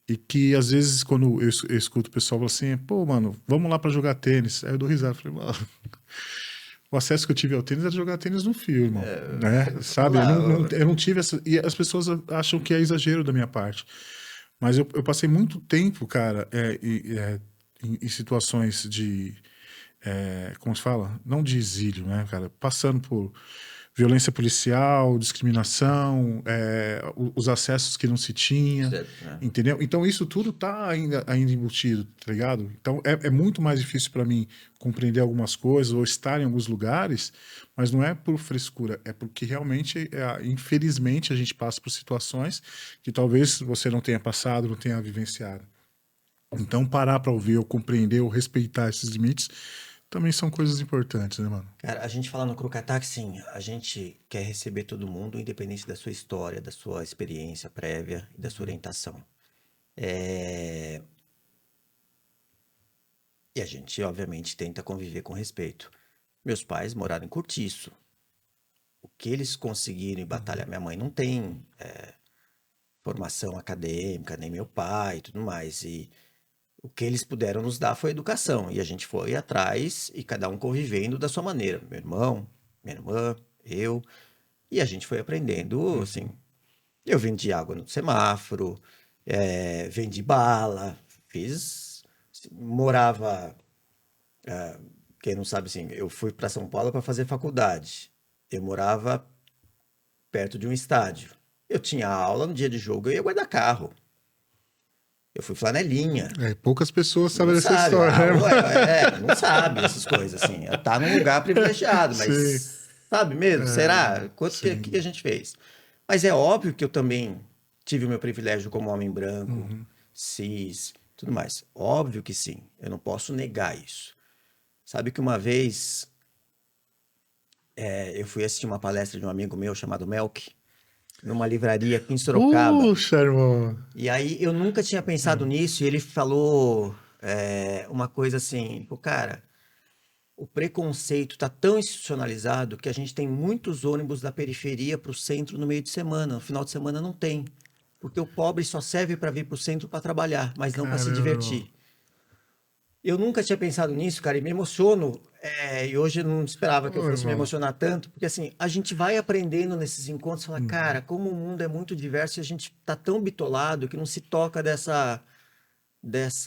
e que às vezes quando eu escuto o pessoal falar assim, pô, mano, vamos lá para jogar tênis. Aí eu dou risada, falei, mano, o acesso que eu tive ao tênis era jogar tênis no fio, irmão. Né? Sabe? Eu não tive essa... E as pessoas acham que é exagero da minha parte. Mas eu passei muito tempo, cara, em situações de... como se fala? Não de exílio, né, cara? Passando violência policial, discriminação, os acessos que não se tinha, Certo, né? entendeu? Então isso tudo tá ainda embutido, tá ligado? Então é muito mais difícil para mim compreender algumas coisas ou estar em alguns lugares, mas não é por frescura, é porque realmente, infelizmente, a gente passa por situações que talvez você não tenha passado, não tenha vivenciado. Então parar para ouvir, ou compreender, ou respeitar esses limites também são coisas importantes, né, mano? Cara, a gente fala no Crucatá que sim, a gente quer receber todo mundo, independente da sua história, da sua experiência prévia e da sua orientação. É, E a gente, obviamente, tenta conviver com respeito. Meus pais moraram em Cortiço. O que eles conseguiram em batalha, minha mãe não tem formação acadêmica, nem meu pai e tudo mais. E o que eles puderam nos dar foi educação. E a gente foi atrás e cada um convivendo da sua maneira. Meu irmão, minha irmã, eu. E a gente foi aprendendo, assim. Eu vendi água no semáforo, vendi bala, morava. Quem não sabe, assim, eu fui para São Paulo para fazer faculdade. Eu morava perto de um estádio. Eu tinha aula no dia de jogo, eu ia guardar carro. Eu fui flanelinha. Poucas pessoas sabem Não dessa sabe, história, né? não sabe essas coisas, assim. Tá num lugar privilegiado, mas Sim. sabe mesmo? Será? Quanto sim. que a gente fez? Mas é óbvio que eu também tive o meu privilégio como homem branco, cis, tudo mais. Óbvio que sim. Eu não posso negar isso. Sabe que uma vez eu fui assistir uma palestra de um amigo meu chamado Melk, numa livraria aqui em Sorocaba. Puxa, irmão. E aí eu nunca tinha pensado nisso, e ele falou uma coisa assim, pô, cara, o preconceito tá tão institucionalizado que a gente tem muitos ônibus da periferia para o centro no meio de semana, no final de semana não tem. Porque o pobre só serve para vir para o centro para trabalhar, mas não para se Caramba. divertir. Eu nunca tinha pensado nisso, cara, e me emociono. E hoje eu não esperava que eu Ô, fosse me irmão. emocionar tanto, porque assim, a gente vai aprendendo nesses encontros, fala, cara, como o mundo é muito diverso e a gente tá tão bitolado que não se toca desse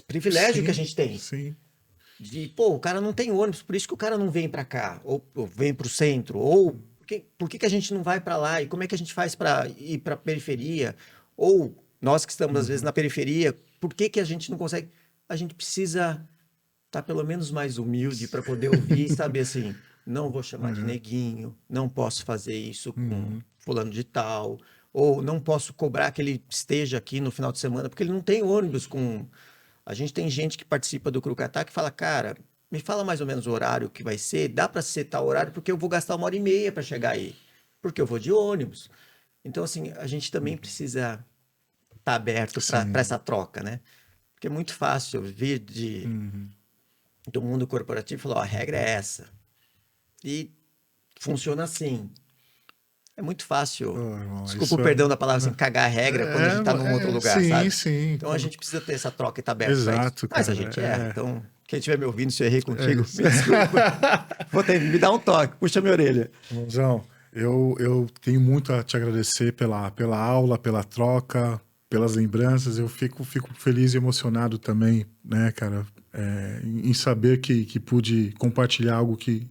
privilégio que a Sim, gente tem. Sim. De, pô, o cara não tem ônibus, por isso que o cara não vem para cá, ou vem para o centro, ou por que a gente não vai para lá? E como é que a gente faz para ir para a periferia? Ou nós que estamos, às vezes, na periferia, por que a gente não consegue? A gente precisa estar pelo menos mais humilde para poder ouvir e saber assim, não vou chamar de neguinho, não posso fazer isso com fulano de tal, ou não posso cobrar que ele esteja aqui no final de semana, porque ele não tem ônibus com... A gente tem gente que participa do Crucatá que fala, cara, me fala mais ou menos o horário que vai ser, dá para ser tal horário, porque eu vou gastar 1h30 para chegar aí, porque eu vou de ônibus. Então, assim, a gente também precisa estar aberto para essa troca, né? Porque é muito fácil vir do mundo corporativo e falar, ó, a regra é essa. E funciona assim. É muito fácil. irmão, Desculpa isso o perdão da palavra, assim, cagar a regra quando a gente tá num outro lugar, sim, sabe? sim. Então a gente precisa ter essa troca e tá aberto pra Exato, isso. Mas a cara, gente erra. Então, quem estiver me ouvindo, se eu errei contigo, me desculpa. Me dá um toque, puxa minha orelha. Irmãozão, eu tenho muito a te agradecer pela aula, pela troca, pelas lembranças. Eu fico feliz e emocionado também, né, cara, em saber que pude compartilhar algo que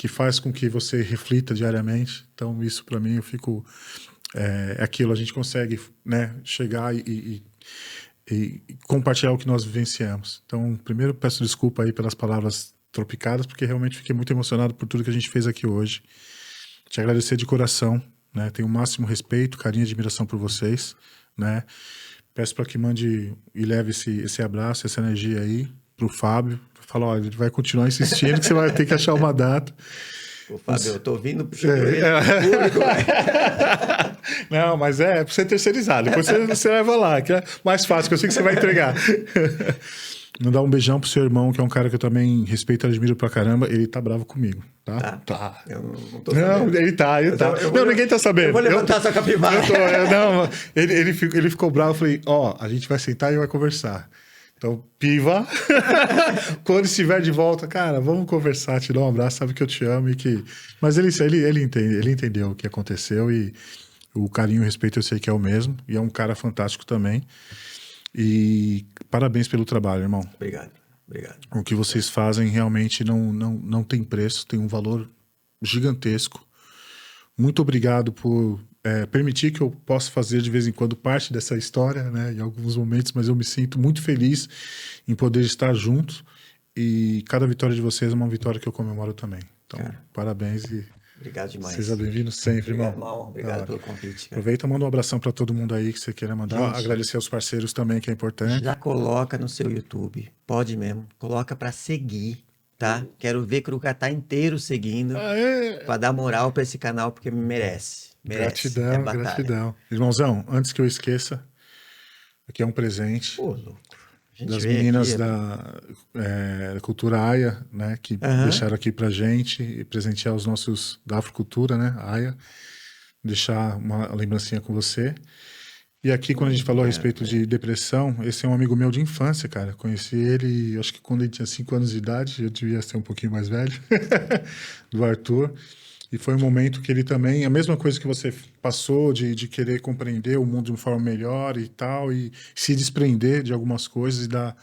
faz com que você reflita diariamente. Então, isso para mim, eu fico... aquilo, a gente consegue, né, chegar e compartilhar o que nós vivenciamos. Então, primeiro, peço desculpa aí pelas palavras tropicadas, porque realmente fiquei muito emocionado por tudo que a gente fez aqui hoje. Te agradecer de coração, né? Tenho o máximo respeito, carinho e admiração por vocês, né? Peço para que mande e leve esse abraço, essa energia aí pro Fábio. Fala, ó, ele vai continuar insistindo que você vai ter que achar uma data. Ô, Fábio, eu tô ouvindo puxando a orelha do público, velho. Não, mas pra você terceirizar. Depois você leva lá, que é mais fácil, que eu sei que você vai entregar. Mandar um beijão pro seu irmão, que é um cara que eu também respeito e admiro pra caramba. Ele tá bravo comigo, tá? Tá. Eu não tô Não, sabendo. ele tá. Não, ninguém tá sabendo. Eu vou levantar sua capivara. Não, ele ficou bravo. Eu falei, ó, a gente vai sentar e vai conversar. Então, piva, quando estiver de volta, cara, vamos conversar, te dou um abraço, sabe que eu te amo e que... Mas ele entende, ele entendeu o que aconteceu e o carinho e o respeito eu sei que é o mesmo. E é um cara fantástico também. E parabéns pelo trabalho, irmão. Obrigado. O que vocês fazem realmente não tem preço, tem um valor gigantesco. Muito obrigado por permitir que eu possa fazer de vez em quando parte dessa história, né, em alguns momentos, mas eu me sinto muito feliz em poder estar junto, e cada vitória de vocês é uma vitória que eu comemoro também. Então, parabéns e Obrigado demais. seja bem-vindo sempre, Obrigado, irmão. Mal. Obrigado pelo convite, cara. Aproveita e manda um abração para todo mundo aí que você queira mandar. Gente, agradecer aos parceiros também, que é importante. já coloca no seu YouTube. Pode mesmo. Coloca pra seguir, tá? Quero ver Crucatá inteiro seguindo. Pra dar moral pra esse canal, porque merece. Merece. Gratidão, É batalha. gratidão. Irmãozão, antes que eu esqueça, aqui é um presente Pô, louco. A gente das veio meninas aqui, da Cultura Aya, né, que deixaram aqui pra gente e presentear os nossos da Afrocultura, né, Aya, deixar uma lembrancinha com você. E aqui, quando a gente falou a respeito de depressão, esse é um amigo meu de infância, cara. Conheci ele, acho que quando ele tinha 5 anos de idade, eu devia ser um pouquinho mais velho, do Arthur. E foi um momento que ele também, a mesma coisa que você passou de querer compreender o mundo de uma forma melhor e tal, e se desprender de algumas coisas e dar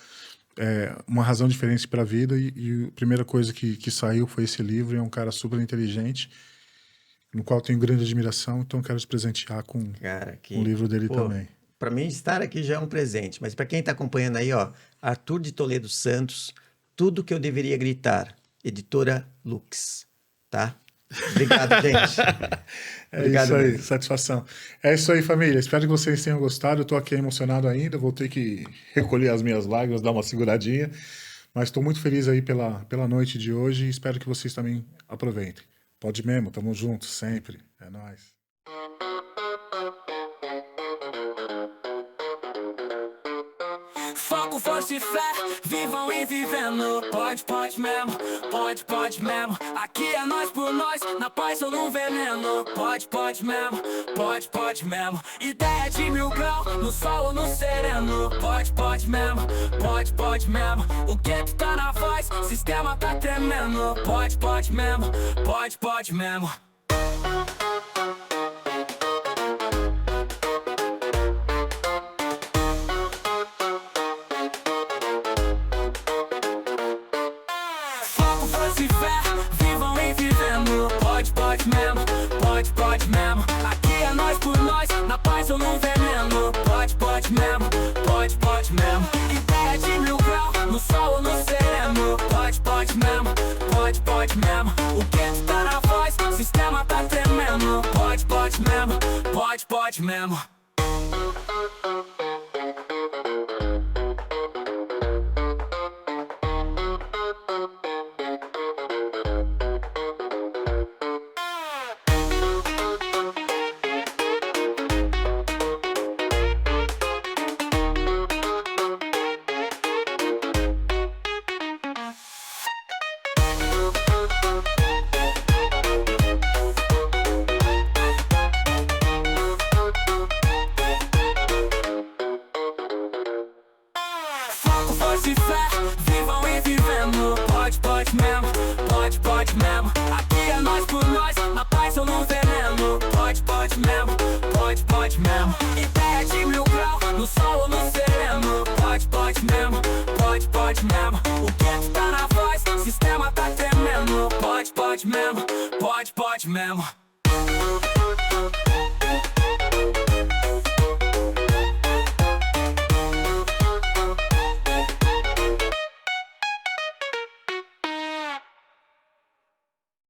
uma razão diferente para a vida. E a primeira coisa que saiu foi esse livro. É um cara super inteligente, no qual tenho grande admiração, então quero te presentear com cara, o livro dele também. Pra mim, estar aqui já é um presente. Mas pra quem tá acompanhando aí, ó, Arthur de Toledo Santos, Tudo que eu deveria gritar, editora Lux, tá? Obrigado, gente. Obrigado isso aí, mesmo. satisfação. É isso aí, família. Espero que vocês tenham gostado. Eu tô aqui emocionado ainda, vou ter que recolher as minhas lágrimas, dar uma seguradinha. Mas estou muito feliz aí pela noite de hoje e espero que vocês também aproveitem. Pode mesmo, tamo junto sempre. É nóis. Foco, força e fé, vivam e vivendo. Pode mesmo. Aqui é nós por nós, na paz ou no veneno. Pode mesmo. Ideia de 1000 graus, no sol ou no sereno. Pode mesmo. O que tá na voz, sistema tá tremendo. Pode mesmo. Se fé, vivam e vivendo. Pode mesmo. Aqui é nós por nós, na paz ou no veneno. Pode mesmo. Ideia de 1000 graus, no sol ou no sereno. Pode mesmo. O que tá na voz, sistema tá tremendo. Pode mesmo. Força e fé, vivam e vivendo. Pode mesmo. Aqui é nós por nós, na paz ou no veneno. Pode mesmo. Ideia de 1000 graus, no sol ou no sereno. Pode mesmo. O que tá na voz, sistema tá tremendo. Pode mesmo.